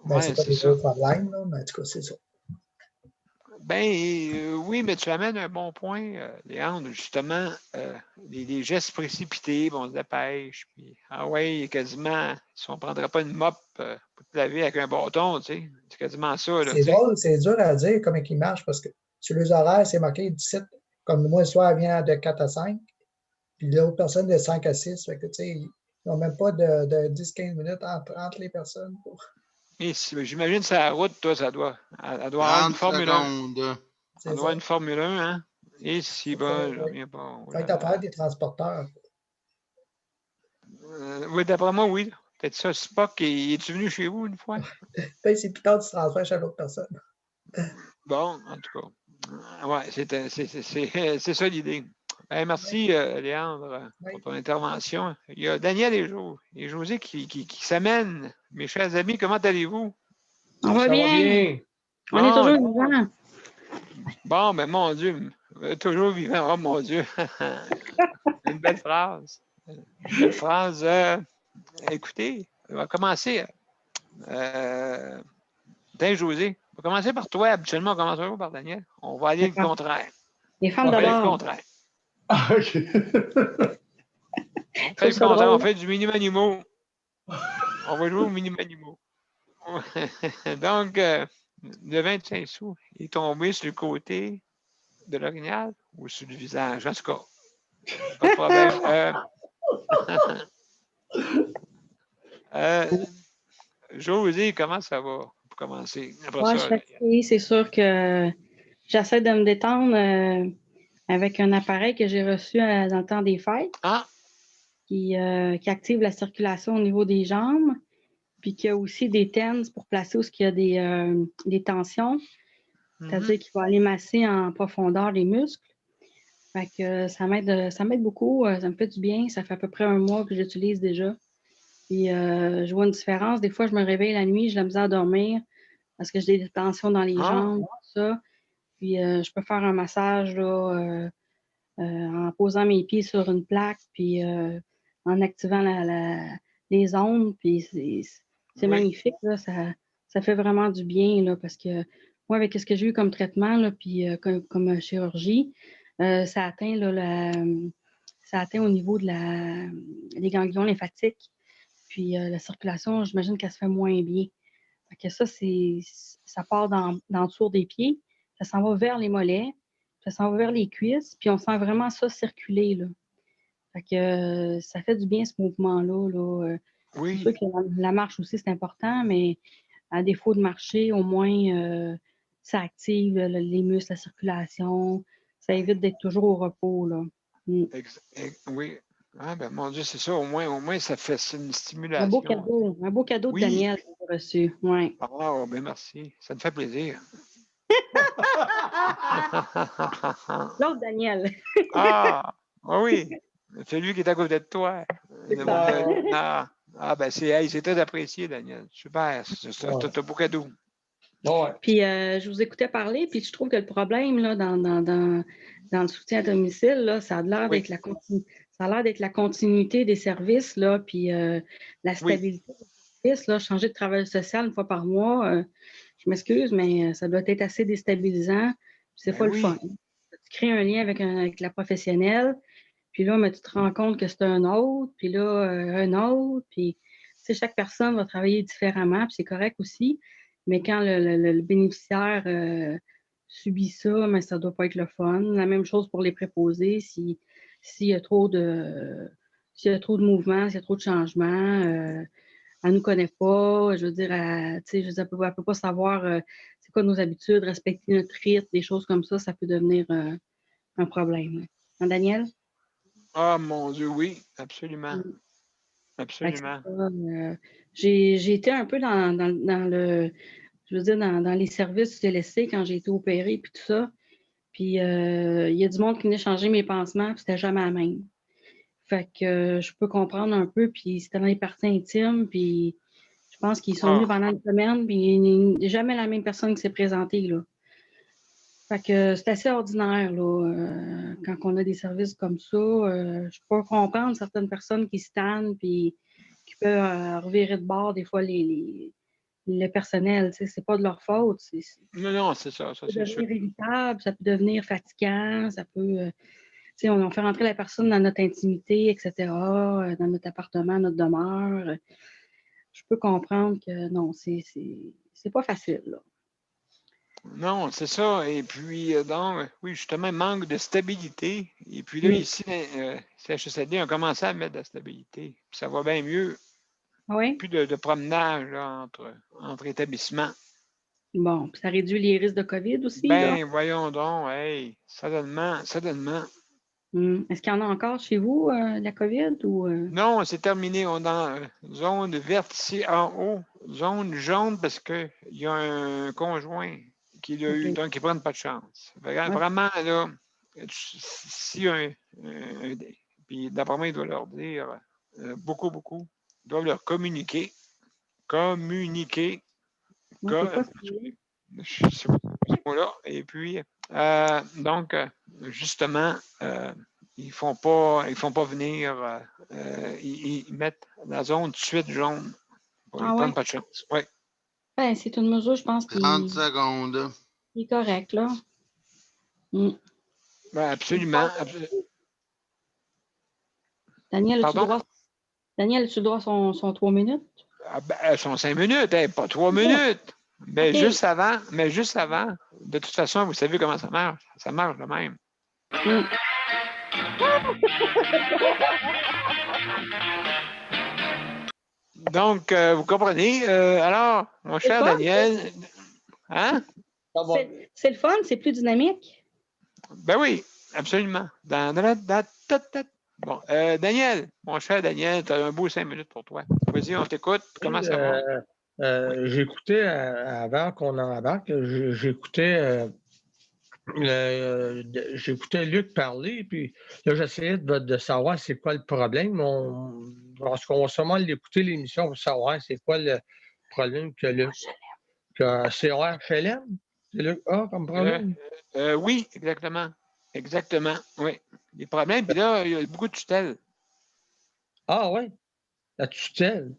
Ben, c'est Oui, pas c'est des ça. gros problèmes, là, mais en tout cas, c'est ça. Ben oui, mais tu amènes un bon point, Léandre. Justement, les gestes précipités, bon, on se dépêche. Puis, ah ouais, quasiment, si on ne prendrait pas une mop pour te laver avec un bâton, tu sais. C'est quasiment ça, là, tu C'est sais. drôle, c'est dur à dire comment ils marchent parce que sur les horaires, c'est marqué 17. Comme moi, le soir, elle vient de 4 à 5, puis l'autre personne de 5 à 6. Fait que, tu sais, ils n'ont même pas de 10-15 minutes entre les personnes. Et j'imagine que la route, toi, elle doit avoir une 30 Formule 1. secondes. Elle C'est doit ça. avoir une Formule 1, hein? Et si, bon, je Oui. reviens pas. Oh Fait là que t'as là. des transporteurs. Oui, d'après moi, oui. Peut-être ça, Spock, es-tu venu chez vous une fois? Puis c'est plus tard, tu transfères chez l'autre personne. Bon, en tout cas. Ouais, c'est ça l'idée. Ben, merci, Léandre, Oui. pour ton intervention. Il y a Daniel et José qui s'amènent. Mes chers amis, comment allez-vous? On va bien. On est Bon, toujours vivants. bon, ben mon Dieu, toujours vivant. Oh mon Dieu. Une belle phrase. Une belle phrase. Écoutez, on va commencer. José, on va commencer par toi. Habituellement, on commence toujours par Daniel. On va aller le D'accord. contraire. Les femmes On fait le d'abord. contraire. Ah, OK. On Je fait trouve le ça contraire. On drôle. fait du mini-manimo. On va jouer au mini-manimo. Donc, le 25 sous est tombé sur le côté de l'orignal ou sur le visage. En tout cas, pas de problème. José, comment ça va pour commencer? Après Ouais, je ça, suis fatiguée. C'est sûr que j'essaie de me détendre avec un appareil que j'ai reçu dans le temps des fêtes qui active la circulation au niveau des jambes, puis qui a aussi des TENS pour placer où il y a des tensions, c'est-à-dire qu'il va aller masser en profondeur les muscles. Fait que ça m'aide beaucoup, ça me fait du bien. Ça fait à peu près un mois que j'utilise déjà. Puis je vois une différence. Des fois, je me réveille la nuit, j'ai la misère à dormir parce que j'ai des tensions dans les jambes, tout ça. Puis je peux faire un massage là, en posant mes pieds sur une plaque, puis en activant les ondes. Puis c'est magnifique, là. Ça fait vraiment du bien, là, parce que moi, avec ce que j'ai eu comme traitement, là, puis comme chirurgie, ça atteint là, ça atteint au niveau des ganglions lymphatiques. Puis la circulation, j'imagine qu'elle se fait moins bien. Fait que ça part dans le dessous des pieds, ça s'en va vers les mollets, ça s'en va vers les cuisses, puis on sent vraiment ça circuler, là. Fait que ça fait du bien, ce mouvement-là, là. C'est sûr que la marche aussi, c'est important, mais à défaut de marcher, au moins, ça active les muscles, la circulation. Ça évite d'être toujours au repos, là. Oui. Ah, ben mon Dieu, c'est ça. Au moins, ça fait une stimulation. Un beau cadeau de Daniel que j'ai reçu. Ouais. Ah, ben merci. Ça me fait plaisir. L'autre Daniel. Oui. Celui qui est à côté de toi. Ben c'est très apprécié, Daniel. Super. C'est un beau cadeau. Puis je vous écoutais parler, puis je trouve que le problème là, dans le soutien à domicile, là, ça a l'air d'être la continuité des services, là, puis la stabilité des services. Là, changer de travail social une fois par mois, je m'excuse, mais ça doit être assez déstabilisant. C'est pas le fun. Tu crées un lien avec la professionnelle, puis là, mais tu te rends compte que c'est un autre, puis là, un autre, puis chaque personne va travailler différemment, puis c'est correct aussi. Mais quand le bénéficiaire subit ça, mais ça ne doit pas être le fun. La même chose pour les préposés. S'il y a trop de mouvements, s'il y a trop de changements, elle ne nous connaît pas. Je veux dire, elle ne peut pas savoir c'est quoi nos habitudes, respecter notre rythme, des choses comme ça peut devenir un problème. Hein, Daniel? Ah, mon Dieu, oui, absolument. Absolument. J'ai été un peu dans les services du CLSC quand j'ai été opérée puis tout ça. Puis il y a du monde qui venait changer mes pansements, puis c'était jamais la même. Fait que je peux comprendre un peu, puis c'était dans les parties intimes, puis je pense qu'ils sont venus pendant une semaine, puis il n'y a jamais la même personne qui s'est présentée, là. Fait que c'est assez ordinaire, là, quand on a des services comme ça. Je peux comprendre certaines personnes qui se tannent puis qui peuvent revirer de bord des fois le personnel. C'est pas de leur faute. Non, c'est ça. Ça peut c'est sûr. devenir irritable, ça peut devenir fatigant, ça peut. On fait rentrer la personne dans notre intimité, etc., dans notre appartement, notre demeure. Je peux comprendre que non, c'est pas facile, là. Non, c'est ça. Et puis, donc, oui, justement, manque de stabilité. Et puis là, ici, CHSLD a commencé à mettre de la stabilité. Puis ça va bien mieux. Oui. Plus de promenage là, entre établissements. Bon, puis ça réduit les risques de COVID aussi, ben, là? Voyons donc, hey, certainement. Est-ce qu'il y en a encore chez vous, la COVID? Ou, Non, c'est terminé. On est dans zone verte ici en haut, zone jaune parce qu'il y a un conjoint qui l'a eu, donc ils ne prennent pas de chance. Vraiment, là, si puis d'après moi, il doit leur dire beaucoup, ils doivent leur communiquer. Je sais pas ce mot-là. Et puis, donc, justement, ils font pas venir, ils mettent la zone de suite jaune. Ils ne prennent pas de chance. Oui. Ben, c'est une mesure, je pense, 30 secondes. Qui est correct, là. Ben, absolument. Daniel, as-tu droit son 3 minutes? Elles sont 5 minutes, pas 3 minutes. Mais juste avant, de toute façon, vous savez comment ça marche. Ça marche de même. Donc, vous comprenez. Alors, mon cher Daniel, hein? C'est le fun, c'est plus dynamique. Ben oui, absolument. Bon, Daniel, mon cher Daniel, tu as un beau 5 minutes pour toi. Vas-y, on t'écoute. Comment ça va? J'écoutais, avant qu'on embarque, j'écoutais Luc parler, puis là, j'essayais de savoir c'est quoi le problème. Parce qu'on va sûrement l'écouter, l'émission, pour savoir c'est quoi le problème que Luc. C'est HLM? C'est Luc A comme problème? Oui, exactement. Exactement, oui. Les problèmes, puis là, il y a beaucoup de tutelles. Ah oui? La tutelle?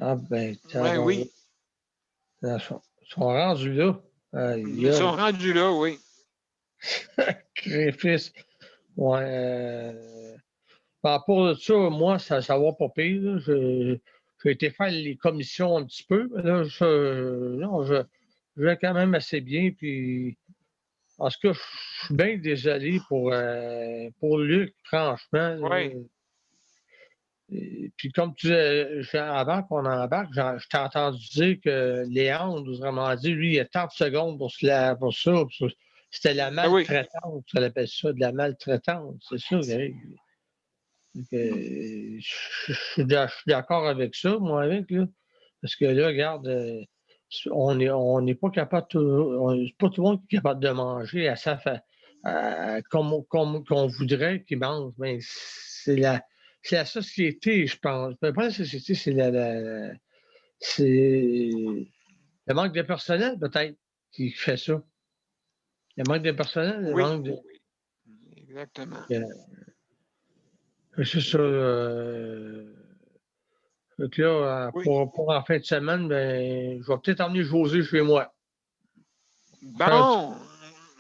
Ah ben, oui. Ils sont rendus là. Ils sont rendus là, oui. Fils. Ouais. Par rapport à ça, moi, ça va pas pire. J'ai été faire les commissions un petit peu. Mais là, je vais quand même assez bien. Puis, en tout cas, je suis bien désolé pour Luc, franchement. Oui. Et puis, comme tu disais, avant qu'on embarque, je t'ai entendu dire que Léandre nous a vraiment dit, lui, il y a 30 secondes pour ça. C'était la maltraitance, ça appelle ça, de la maltraitance. C'est ça, Greg. Je suis d'accord avec ça, moi, avec, là. Parce que là, regarde, on n'est pas capable, c'est pas tout le monde qui est capable de manger à sa comme qu'on voudrait qu'il mange. Mais c'est la société, je pense. Pas la société, c'est c'est le manque de personnel, peut-être, qui fait ça. Le manque de personnel, le manque de. Oui. Exactement. C'est ça. Donc là, pour en fin de semaine, ben, je vais peut-être emmener José chez moi. Bon!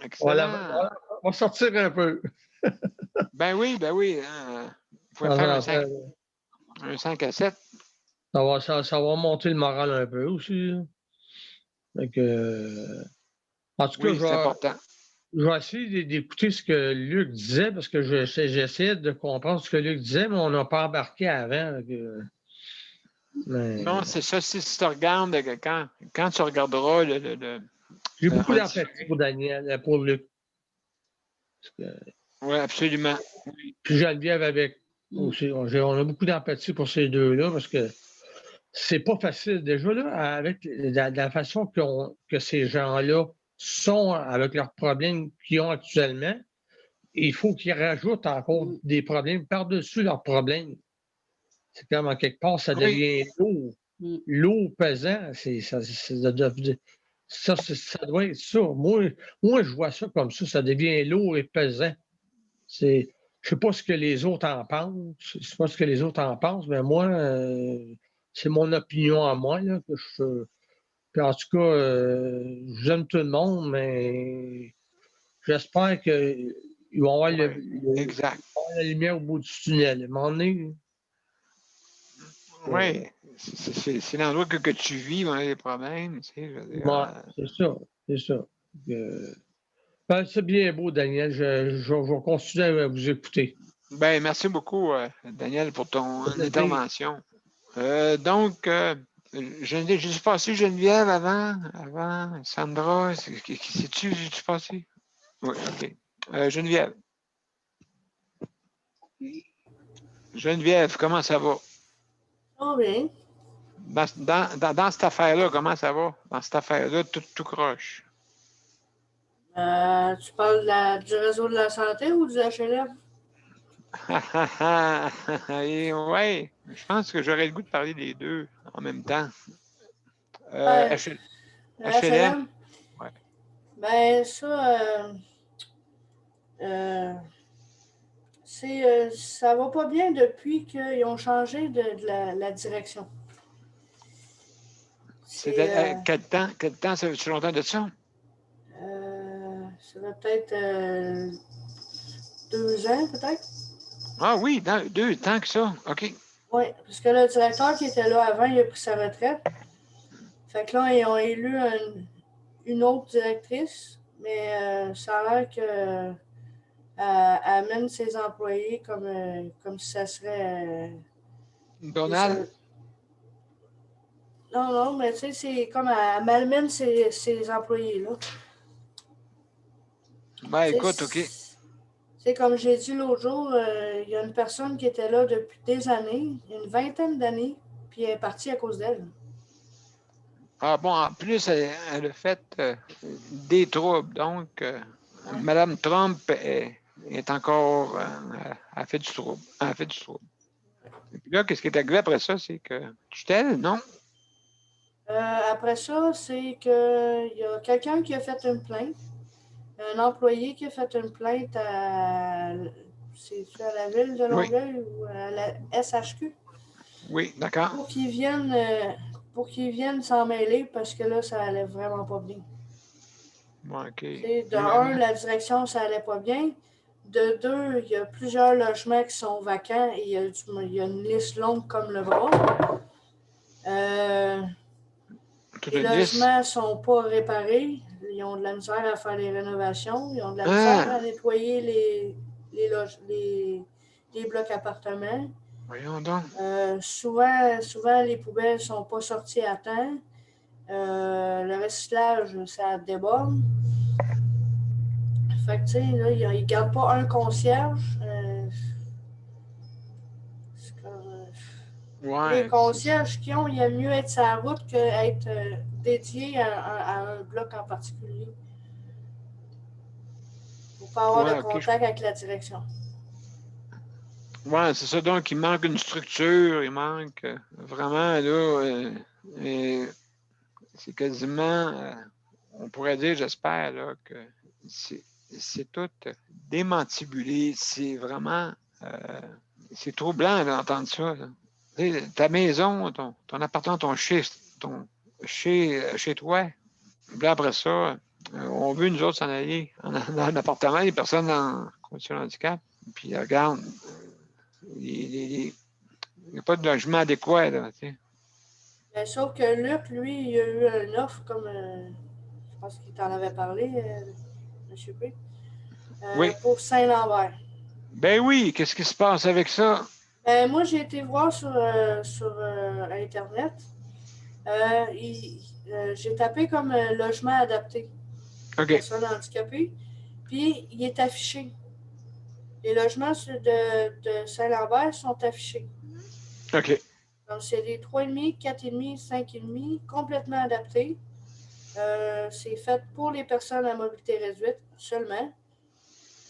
Excellent. On va sortir un peu. Ben oui. Il faut faire un 5 à 7. Ça va monter le moral un peu aussi. Donc, en tout cas, c'est important. Je vais essayer d'écouter ce que Luc disait parce que j'essayais de comprendre ce que Luc disait, mais on n'a pas embarqué avant. Non, c'est ça. Si tu regardes, quand tu regarderas j'ai beaucoup d'empathie pour Daniel, pour Luc. Oui, absolument. Puis Geneviève avec aussi. On a beaucoup d'empathie pour ces deux-là parce que c'est pas facile. Déjà, là, avec la façon que ces gens-là sont avec leurs problèmes qu'ils ont actuellement, il faut qu'ils rajoutent encore des problèmes par-dessus leurs problèmes. C'est comme en quelque part, ça devient lourd. Lourd, pesant. Ça doit être ça. Moi, je vois ça comme ça. Ça devient lourd et pesant. Je ne sais pas ce que les autres en pensent. Je sais pas ce que les autres en pensent, mais moi, c'est mon opinion à moi. Là, puis en tout cas, j'aime tout le monde, mais j'espère qu'ils vont avoir exact. la lumière au bout du tunnel. À un moment donné, oui, c'est l'endroit que tu vis, on a des problèmes. Tu sais, je veux dire, c'est ça. Ben, c'est bien beau, Daniel. Je vais continuer à vous écouter. Ben, merci beaucoup, Daniel, pour ton intervention. Donc, j'ai passé Geneviève avant Sandra. Sais-tu passé? Oui, OK. Geneviève. Geneviève, comment ça va? Oh bien. Dans cette affaire-là, comment ça va? Dans cette affaire-là, tout croche. Tu parles du réseau de la santé ou du HLM? Oui, je pense que j'aurais le goût de parler des deux en même temps. HLM. Ouais. Ben, ça, ça va pas bien depuis qu'ils ont changé de la direction. Quel temps, ça fait longtemps de ça? Ça va peut-être 2 ans, peut-être. Ah oui, 2 tant que ça. OK. Oui, parce que le directeur qui était là avant, il a pris sa retraite. Fait que là, ils ont élu une autre directrice, mais ça a l'air qu'elle amène ses employés comme si ça serait... Donald? Non, mais tu sais, c'est comme elle malmène ses employés, là. Ben, écoute, OK. C'est comme j'ai dit l'autre jour, il y a une personne qui était là depuis des années, une vingtaine d'années, puis elle est partie à cause d'elle. Ah bon, en plus, elle a fait des troubles. Donc, Mme Trump est encore... elle fait du trouble. Elle fait du trouble. Et puis là, qu'est-ce qui est arrivé après ça? C'est que tutelle, non? Après ça, c'est qu'il y a quelqu'un qui a fait une plainte, un employé qui a fait une plainte à la ville de Longueuil ou à la SHQ. Oui, d'accord. Pour qu'ils viennent s'en mêler parce que là, ça allait vraiment pas bien. OK. De un, la direction, ça allait pas bien. De deux, il y a plusieurs logements qui sont vacants et il y a une liste longue comme le bras. Les logements ne sont pas réparés. Ils ont de la misère à faire les rénovations. Ils ont de la misère à nettoyer les blocs appartements. Voyons donc. Souvent, les poubelles ne sont pas sorties à temps. Le recyclage, ça déborde. Fait que, tu sais, là, ils ne gardent pas un concierge. Les concierges qu'ils ont, il y a mieux être sur la route qu'être dédié à un bloc en particulier. Pour ne pas avoir de contact avec la direction. Oui, c'est ça. Donc, il manque une structure, il manque vraiment, là, c'est quasiment, on pourrait dire, j'espère, là, que c'est tout démantibulé. C'est vraiment, c'est troublant d'entendre ça. Là. Ta maison, ton appartement, chez toi, puis après ça, on veut nous autres s'en aller dans un appartement, les personnes en condition de handicap, puis regarde, il n'y a pas de logement adéquat. Là, Mais sauf que Luc, lui, il a eu une offre comme, je pense qu'il t'en avait parlé, M. P. Oui. Pour Saint-Lambert. Ben oui, qu'est-ce qui se passe avec ça? Ben, moi, j'ai été voir sur Internet. J'ai tapé comme logement adapté. OK. Personnes handicapées. Puis, il est affiché. Les logements de Saint-Lambert sont affichés. OK. Donc, c'est des 3,5, 4,5, 5,5, complètement adaptés. C'est fait pour les personnes à mobilité réduite seulement.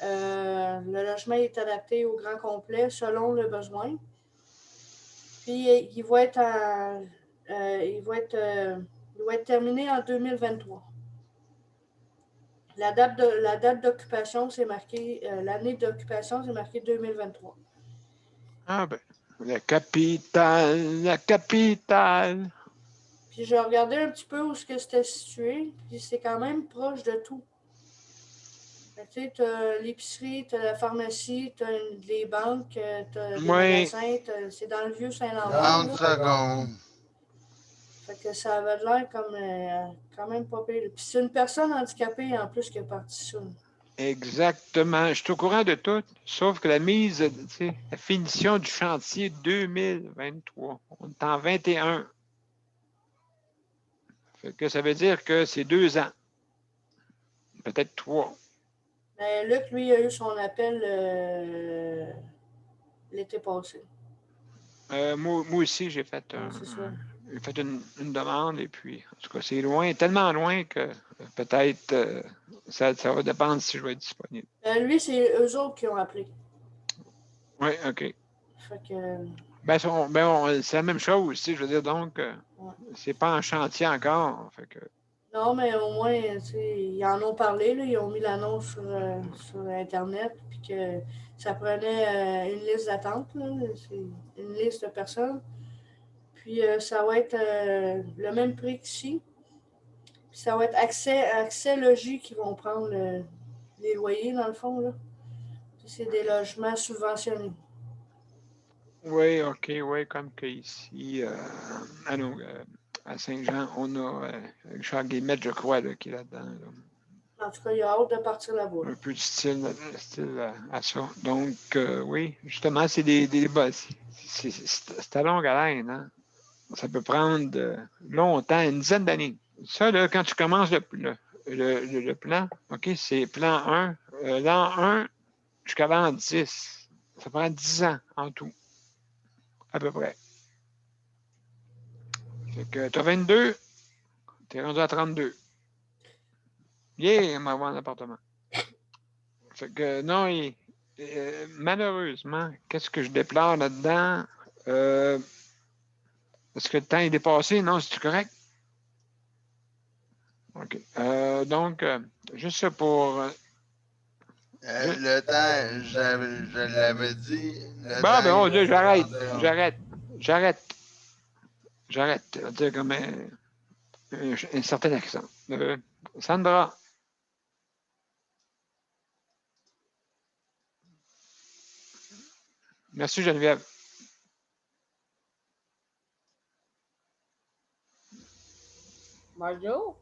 Le logement est adapté au grand complet selon le besoin. Puis, il va être terminé en 2023. La date d'occupation, c'est marqué, l'année d'occupation, c'est marqué 2023. Ah ben, la capitale, la capitale. Puis j'ai regardé un petit peu où c'était situé, puis c'est quand même proche de tout. Tu sais, t'as l'épicerie, t'as la pharmacie, t'as les banques, t'as des magasins, c'est dans le vieux Saint-Lambert. 30 secondes. Fait que ça avait l'air comme quand même pas pire. Puis c'est une personne handicapée en plus qui est partie ça. Exactement. Je suis au courant de tout, sauf que la mise, tu sais, la finition du chantier 2023. On est en 21. Fait que ça veut dire que c'est 2 ans. Peut-être 3. Mais Luc, lui, a eu son appel l'été passé. Moi aussi, j'ai fait, une demande et puis, en tout cas, c'est loin, tellement loin que peut-être ça va dépendre si je vais être disponible. Lui, c'est eux autres qui ont appelé. Oui, OK. Fait que... c'est la même chose aussi, je veux dire, donc, c'est pas en chantier encore. Fait que... Non, mais au moins, ils en ont parlé, là, ils ont mis l'annonce sur Internet, puis que ça prenait une liste d'attente, c'est une liste de personnes. Puis ça va être le même prix qu'ici. Puis ça va être accès logis qui vont prendre les loyers, dans le fond. Là. C'est des logements subventionnés. Oui, OK, oui, comme qu'ici, à Saint-Jean, on a Charles Guillemette, je crois, là, qui est là-dedans. Là. En tout cas, il a hâte de partir là-bas. Un peu de style à ça. Donc, oui, justement, c'est des débats. C'est à longue haleine, hein? Ça peut prendre longtemps, une dizaine d'années. Ça, là, quand tu commences le plan, OK, c'est plan 1. L'an 1 jusqu'à l'an 10. Ça prend 10 ans en tout, à peu près. Fait que tu as 22, tu es rendu à 32. Yeah, on va avoir un appartement. Fait que non, malheureusement, qu'est-ce que je déplore là-dedans? Est-ce que le temps est dépassé? Non, c'est correct? OK. Donc, juste ça pour. Le temps, je l'avais dit. Bon, Dieu, j'arrête. J'arrête. Dire comme un certain accent. Sandra. Merci, Geneviève. Bonjour.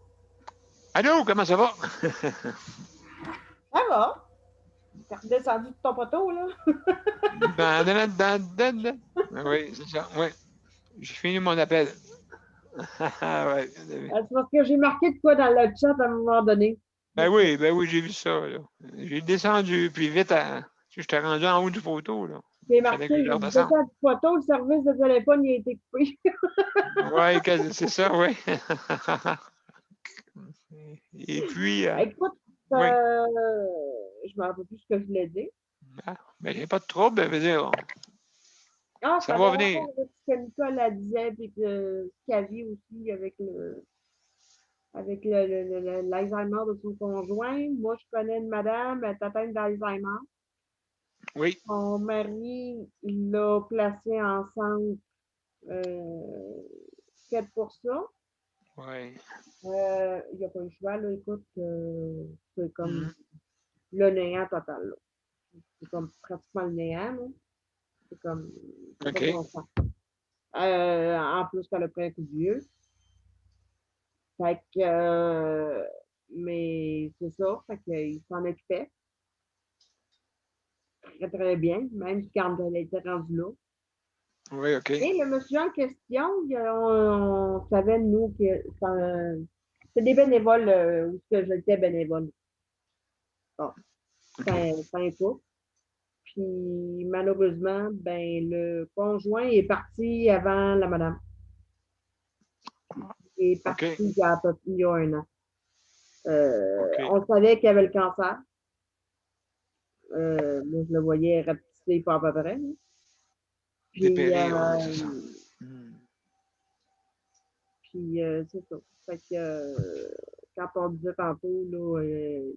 Allô, comment ça va? Ça va. T'es redescendu de ton poteau, là? Oui, c'est ça. Oui. J'ai fini mon appel. Ouais. C'est parce que j'ai marqué de quoi dans le chat à un moment donné. Ben oui, j'ai vu ça. J'ai descendu, puis vite, je t'ai rendu en haut du poteau. Là. J'ai marqué, j'ai descendu du poteau, le service de téléphone il a été coupé. Oui, c'est ça, oui. Et puis... Écoute, oui. Je ne me rappelle plus ce que je voulais dire. Mais il n'y a pas de trouble, ça veut dire. Ça va venir. Ce que Nicole a disait, puis ce qu'elle vit aussi avec l'Alzheimer de son conjoint. Moi, je connais une madame, elle est atteinte d'Alzheimer. Oui. Son mari l'a placée en centre fait pour ça. Oui. Il n'y a pas le choix, là, écoute, c'est comme le néant total. Là. C'est comme pratiquement le néant. Là. C'est comme. OK. En plus qu'elle a pris un coup de vieux. Fait que. Mais c'est ça, fait qu'il s'en occupait. Très, très bien, même quand elle était rendue là. Oui, OK. Et le monsieur en question, on savait, nous, que c'est des bénévoles où j'étais bénévole. Bon. C'est un couple. Puis malheureusement, ben le conjoint est parti avant la madame. Il est parti il y a 1 an. On savait qu'il avait le cancer. Moi, je le voyais rapetisser pas à peu près. Puis, c'est ça. Puis c'est ça. Fait que quand on disait tantôt, là,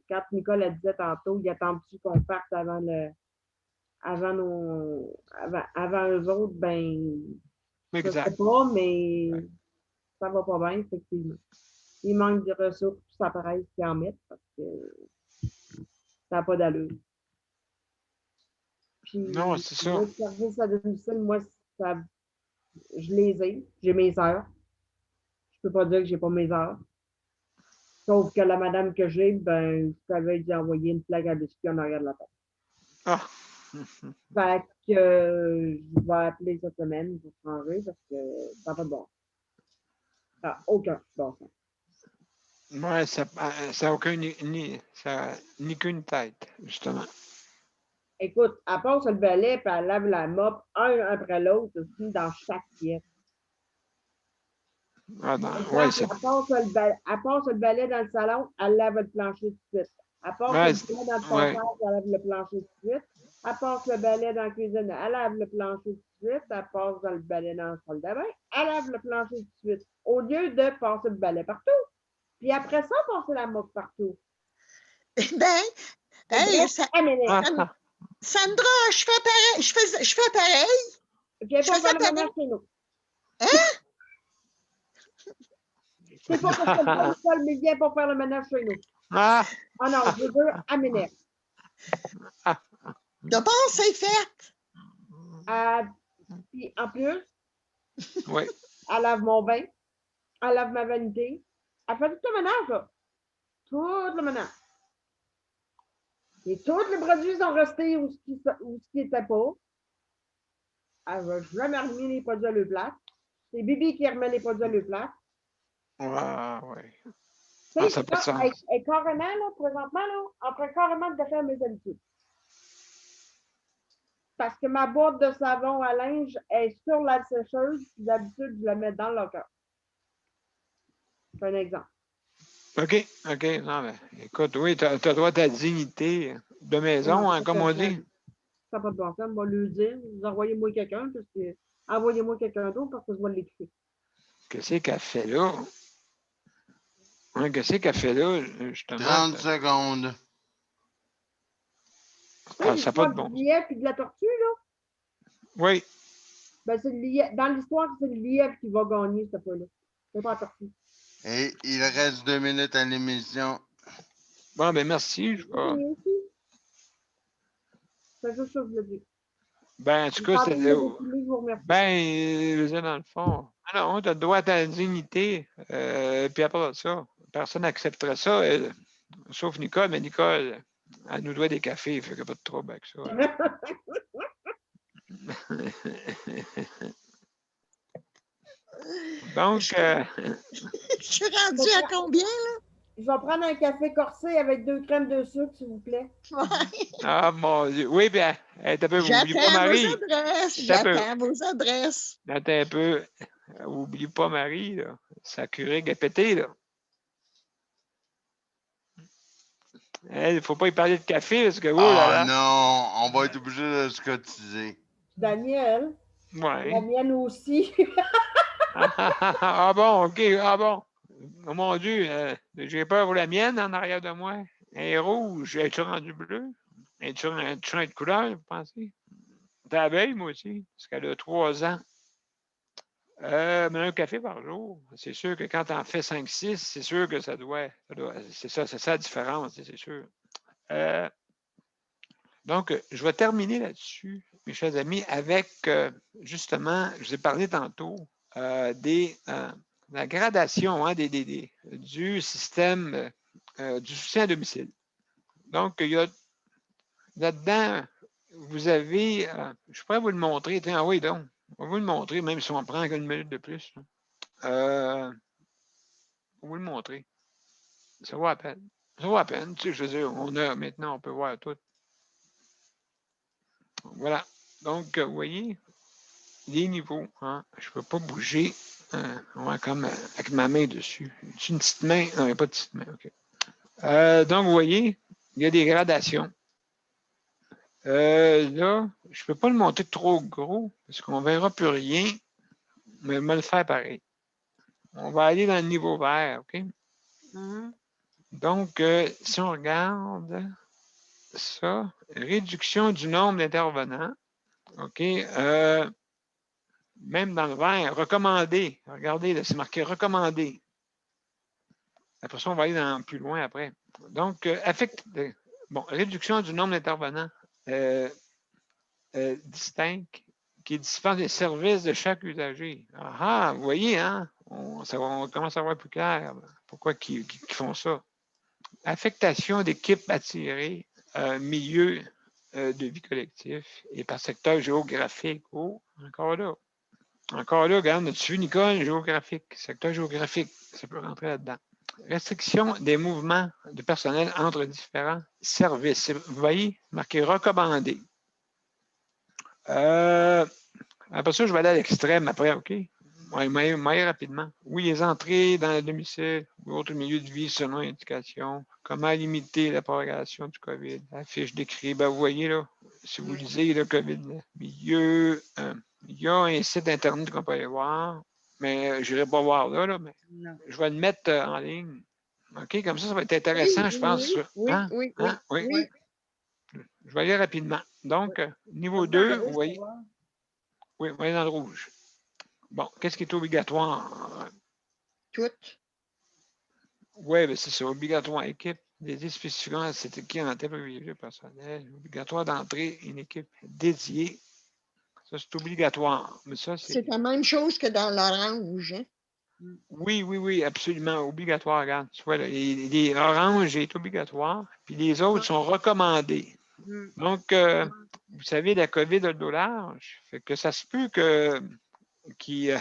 quand Nicole a disait tantôt, il attend-tu qu'on parte avant eux autres, ben, je ne sais pas, mais ça va pas bien, effectivement. Il manque de ressources, ça paraît qu'ils en mettent parce que ça n'a pas d'allure. Puis, non, c'est ça. Le service à domicile, moi, je les ai. J'ai mes heures. Je peux pas dire que j'ai pas mes heures. Sauf que la madame que j'ai, ben, je savais d'y envoyer une plaque à biscuit en arrière de la tête. Ah! Fait que je vais appeler cette semaine pour changer parce que ça n'a pas de bon. Ça n'a aucun bon sens. Ouais, ça n'a aucun ni qu'une tête, justement. Écoute, elle passe le balai puis elle lave la mop un après l'autre aussi dans chaque pièce. Ah, non, Exemple, ouais, elle passe le balai dans le salon, elle lave le plancher tout de suite. Elle passe Ouais, le balai dans le passage, elle lave le plancher tout de suite. Elle passe le balai dans la cuisine, elle lave le plancher tout de suite. Elle passe dans le balai dans la salle de bain, elle lave le plancher tout de suite. Au lieu de passer le balai partout. Puis après ça, passer la mop partout. Ben, hey, Sandra, je fais pareil. Je fais pareil. Viens pas faire le ménage chez nous. Hein? C'est pas parce que le l'école, mais viens pas faire le ménage chez nous. Ah! Oh non, je veux amener. D'abord, c'est fait. Puis en plus, oui. Elle lave mon bain, elle lave ma vanité. Elle fait tout le ménage, là. Tout le ménage. Et tous les produits sont restés où ce qui n'était pas. Elle va jamais remis les produits à leur place. C'est Bibi qui remet les produits à leur place. Ouais. Tu sais, elle est carrément, là, présentement, là, en train carrément de faire mes habitudes. Parce que ma boîte de savon à linge est sur la sécheuse, puis d'habitude, je la mets dans le locker. C'est un exemple. OK. Non, mais écoute, oui, tu as droit à ta dignité de maison, non, hein, comme on dit. Ça n'a pas de bon sens. Moi, lui dire, envoyez-moi quelqu'un, parce que envoyez-moi quelqu'un d'autre parce que je vais l'écrire. Qu'est-ce qu'elle fait là? Hein, qu'est-ce qu'elle fait là, justement? 30 secondes. Ah, ça n'a pas de bon sens. Du lièvre et de la tortue, là? Oui. Ben, dans l'histoire, c'est le lièvre qui va gagner cette fois-là. C'est pas la tortue. Et il reste 2 minutes à l'émission. Bon, ben merci. C'est juste ça que je veux dire. Ben, en tout cas, c'est. Ben, dans le fond. Non, tu as droit à ta dignité. Puis après ça, personne n'accepterait ça. Sauf Nicole, mais Nicole, elle nous doit des cafés, il fait qu'il n'y a pas de trouble avec ça. Donc. Je suis rendue à combien, là? Je vais prendre un café corsé avec 2 crèmes de sucre, s'il vous plaît. Ah, mon Dieu. Oui, bien, t'as peu, oublie pas Marie. J'attends vos adresses. Attends un peu. Oublie pas Marie, là. Sa Keurig est pétée, là. Il ne faut pas y parler de café, parce que... non, on va être obligé de se cotiser. Daniel. Oui. La mienne aussi. Ah bon, OK. Ah bon. Oh mon Dieu, j'ai peur pour la mienne en arrière de moi. Elle est rouge. Es-tu rendu bleu? Es-tu changé de couleur, vous pensez? T'as la veille, moi aussi, parce qu'elle a 3 ans. Mais un café par jour, c'est sûr que quand tu en fais 5-6, c'est sûr que ça doit c'est ça la différence, c'est sûr. Donc, je vais terminer là-dessus, mes chers amis, avec, justement, je vous ai parlé tantôt la gradation du système du soutien à domicile. Donc, il y a là-dedans, vous avez, je pourrais vous le montrer, tiens, oui, donc, on va vous le montrer, même si on prend une minute de plus. On va vous le montrer. Ça vaut à peine. Ça vaut à peine, tu sais, je veux dire, maintenant, on peut voir tout. Voilà. Donc, vous voyez, les niveaux, hein, je ne peux pas bouger comme avec ma main dessus. C'est une petite main? Non, il n'y a pas de petite main, OK. Donc, vous voyez, il y a des gradations. Là, je ne peux pas le monter trop gros parce qu'on ne verra plus rien, mais je vais le faire pareil. On va aller dans le niveau vert, OK? Donc, si on regarde ça, réduction du nombre d'intervenants, OK, même dans le vert, recommandé. Regardez, là, c'est marqué recommandé. Après ça, on va aller plus loin après. Donc, réduction du nombre d'intervenants distincts qui dispensent des services de chaque usager. Ah, vous voyez, hein? On commence à voir plus clair pourquoi ils font ça. Affectation d'équipes attirées, milieu de vie collectif et par secteur géographique. Oh, encore là. Encore là, regarde, as-tu vu, Nicole, géographique, secteur géographique, ça peut rentrer là-dedans. Restriction des mouvements de personnel entre différents services. Vous voyez, marqué recommandé. Après ça, je vais aller à l'extrême après, OK? Ouais, rapidement. Oui, les entrées dans le domicile ou autres milieux de vie selon l'indication. Comment limiter la propagation du COVID? La fiche décrit, vous voyez là, si vous lisez le COVID, milieu, il y a un site Internet qu'on peut aller voir, mais je n'irai pas voir là, mais je vais le mettre en ligne. OK, comme ça va être intéressant, je pense. Oui. Je vais aller rapidement. Donc, niveau 2, vous voyez. Oui, voyez dans le rouge. Bon, qu'est-ce qui est obligatoire? Tout. Oui, mais c'est ça, obligatoire. Équipe dédiée spécifiquement à cette équipe en tête privilégiée personnel. Obligatoire d'entrer une équipe dédiée. Ça, c'est obligatoire. Mais ça, c'est la même chose que dans l'orange. Hein? Oui, absolument. Obligatoire, regarde. Tu vois, les oranges est obligatoire, puis les autres sont recommandés. Donc, vous savez, la COVID a le dos large. Fait que ça se peut qu'ils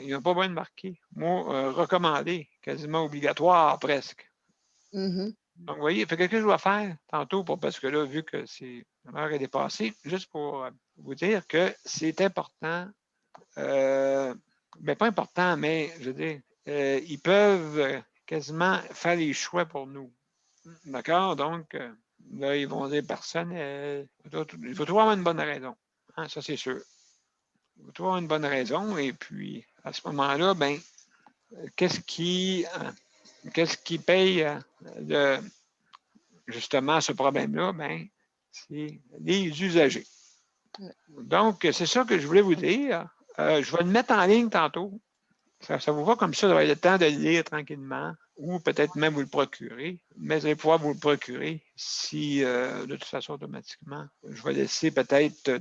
n'ont pas besoin de marquer. Moi, recommandé, quasiment obligatoire presque. Donc, vous voyez, fait que je dois faire tantôt, parce que là, vu que l'heure est dépassée, juste pour vous dire que c'est important, pas important, mais je veux dire, ils peuvent quasiment faire les choix pour nous. D'accord? Donc, là, ils vont dire personnel. Il faut trouver une bonne raison. Hein, ça, c'est sûr. Il faut trouver une bonne raison. Et puis, à ce moment-là, qu'est-ce qui paye justement ce problème-là? C'est les usagers. Donc, c'est ça que je voulais vous dire. Je vais le mettre en ligne tantôt. Ça vous va comme ça, vous avez le temps de le lire tranquillement, ou peut-être même vous le procurer, mais vous allez pouvoir vous le procurer si, de toute façon, automatiquement, je vais laisser peut-être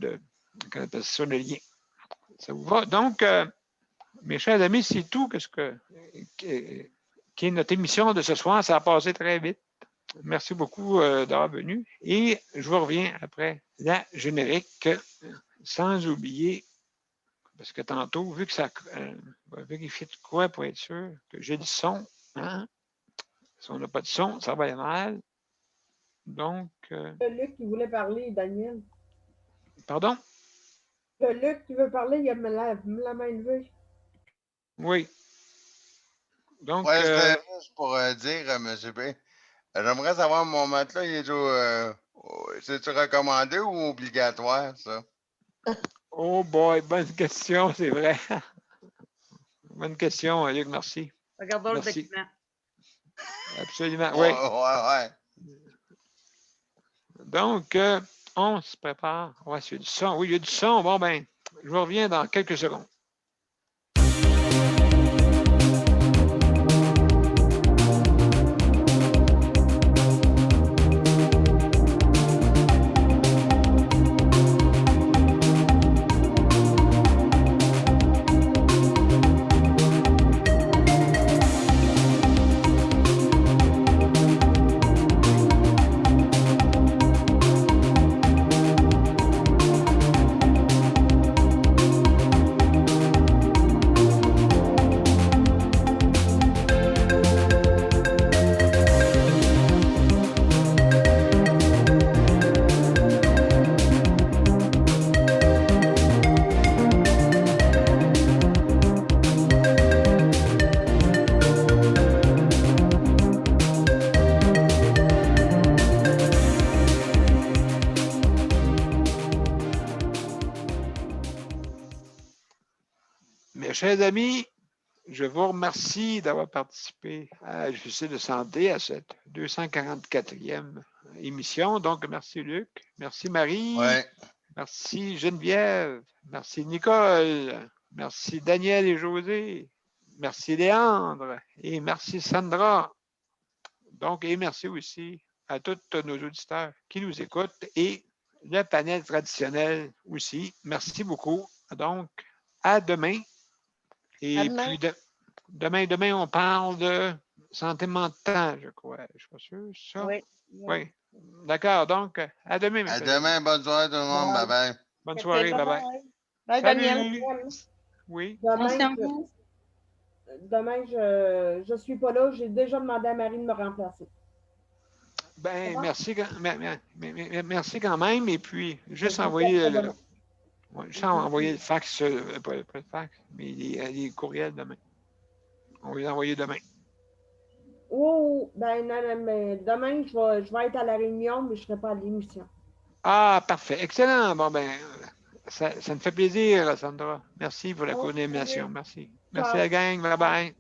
sur le lien. Ça vous va? Donc, mes chers amis, c'est tout qui est notre émission de ce soir. Ça a passé très vite. Merci beaucoup d'avoir venu. Et je vous reviens après la générique, sans oublier, parce que tantôt, vu que ça va vérifier de quoi pour être sûr que j'ai du son. Hein? Si on n'a pas de son, ça va aller mal. Donc. Luc qui voulait parler, Daniel. Pardon? Luc qui veut parler, il a la main levée. Oui. Donc. Oui, c'était juste pour dire, M. B. J'aimerais savoir, mon matelas, il est c'est-tu recommandé ou obligatoire, ça? Oh boy, bonne question, c'est vrai. Bonne question, Luc, merci. Regardons le document. Absolument, oui. Ouais. Donc, on se prépare. Ouais, il y a du son. Oui, il y a du son. Bon, je vous reviens dans quelques secondes. Chers amis, je vous remercie d'avoir participé à JC de santé à cette 244e émission. Donc, merci Luc, merci Marie, merci Geneviève, merci Nicole, merci Daniel et José, merci Léandre et merci Sandra. Donc, et merci aussi à tous nos auditeurs qui nous écoutent et le panel traditionnel aussi. Merci beaucoup. Donc, à demain. Et puis, demain, on parle de santé mentale, je crois. Je suis pas sûr, ça? Oui. D'accord. Donc, à demain. À demain. Bonne soirée tout le monde. Bye-bye. Bonne soirée. Bye-bye. Bye, Daniel. Oui. Demain, je suis pas là. J'ai déjà demandé à Marie de me remplacer. Ben, merci quand même. Et puis, juste envoyer le fax, pas le fax, mais les courriels demain. On va les envoyer demain. Oh, ben non, mais demain, je vais être à la réunion, mais je ne serai pas à l'émission. Ah, parfait. Excellent. Bon, ben, ça me fait plaisir, Sandra. Merci pour la coordination. Merci. Merci, la gang. Bye-bye.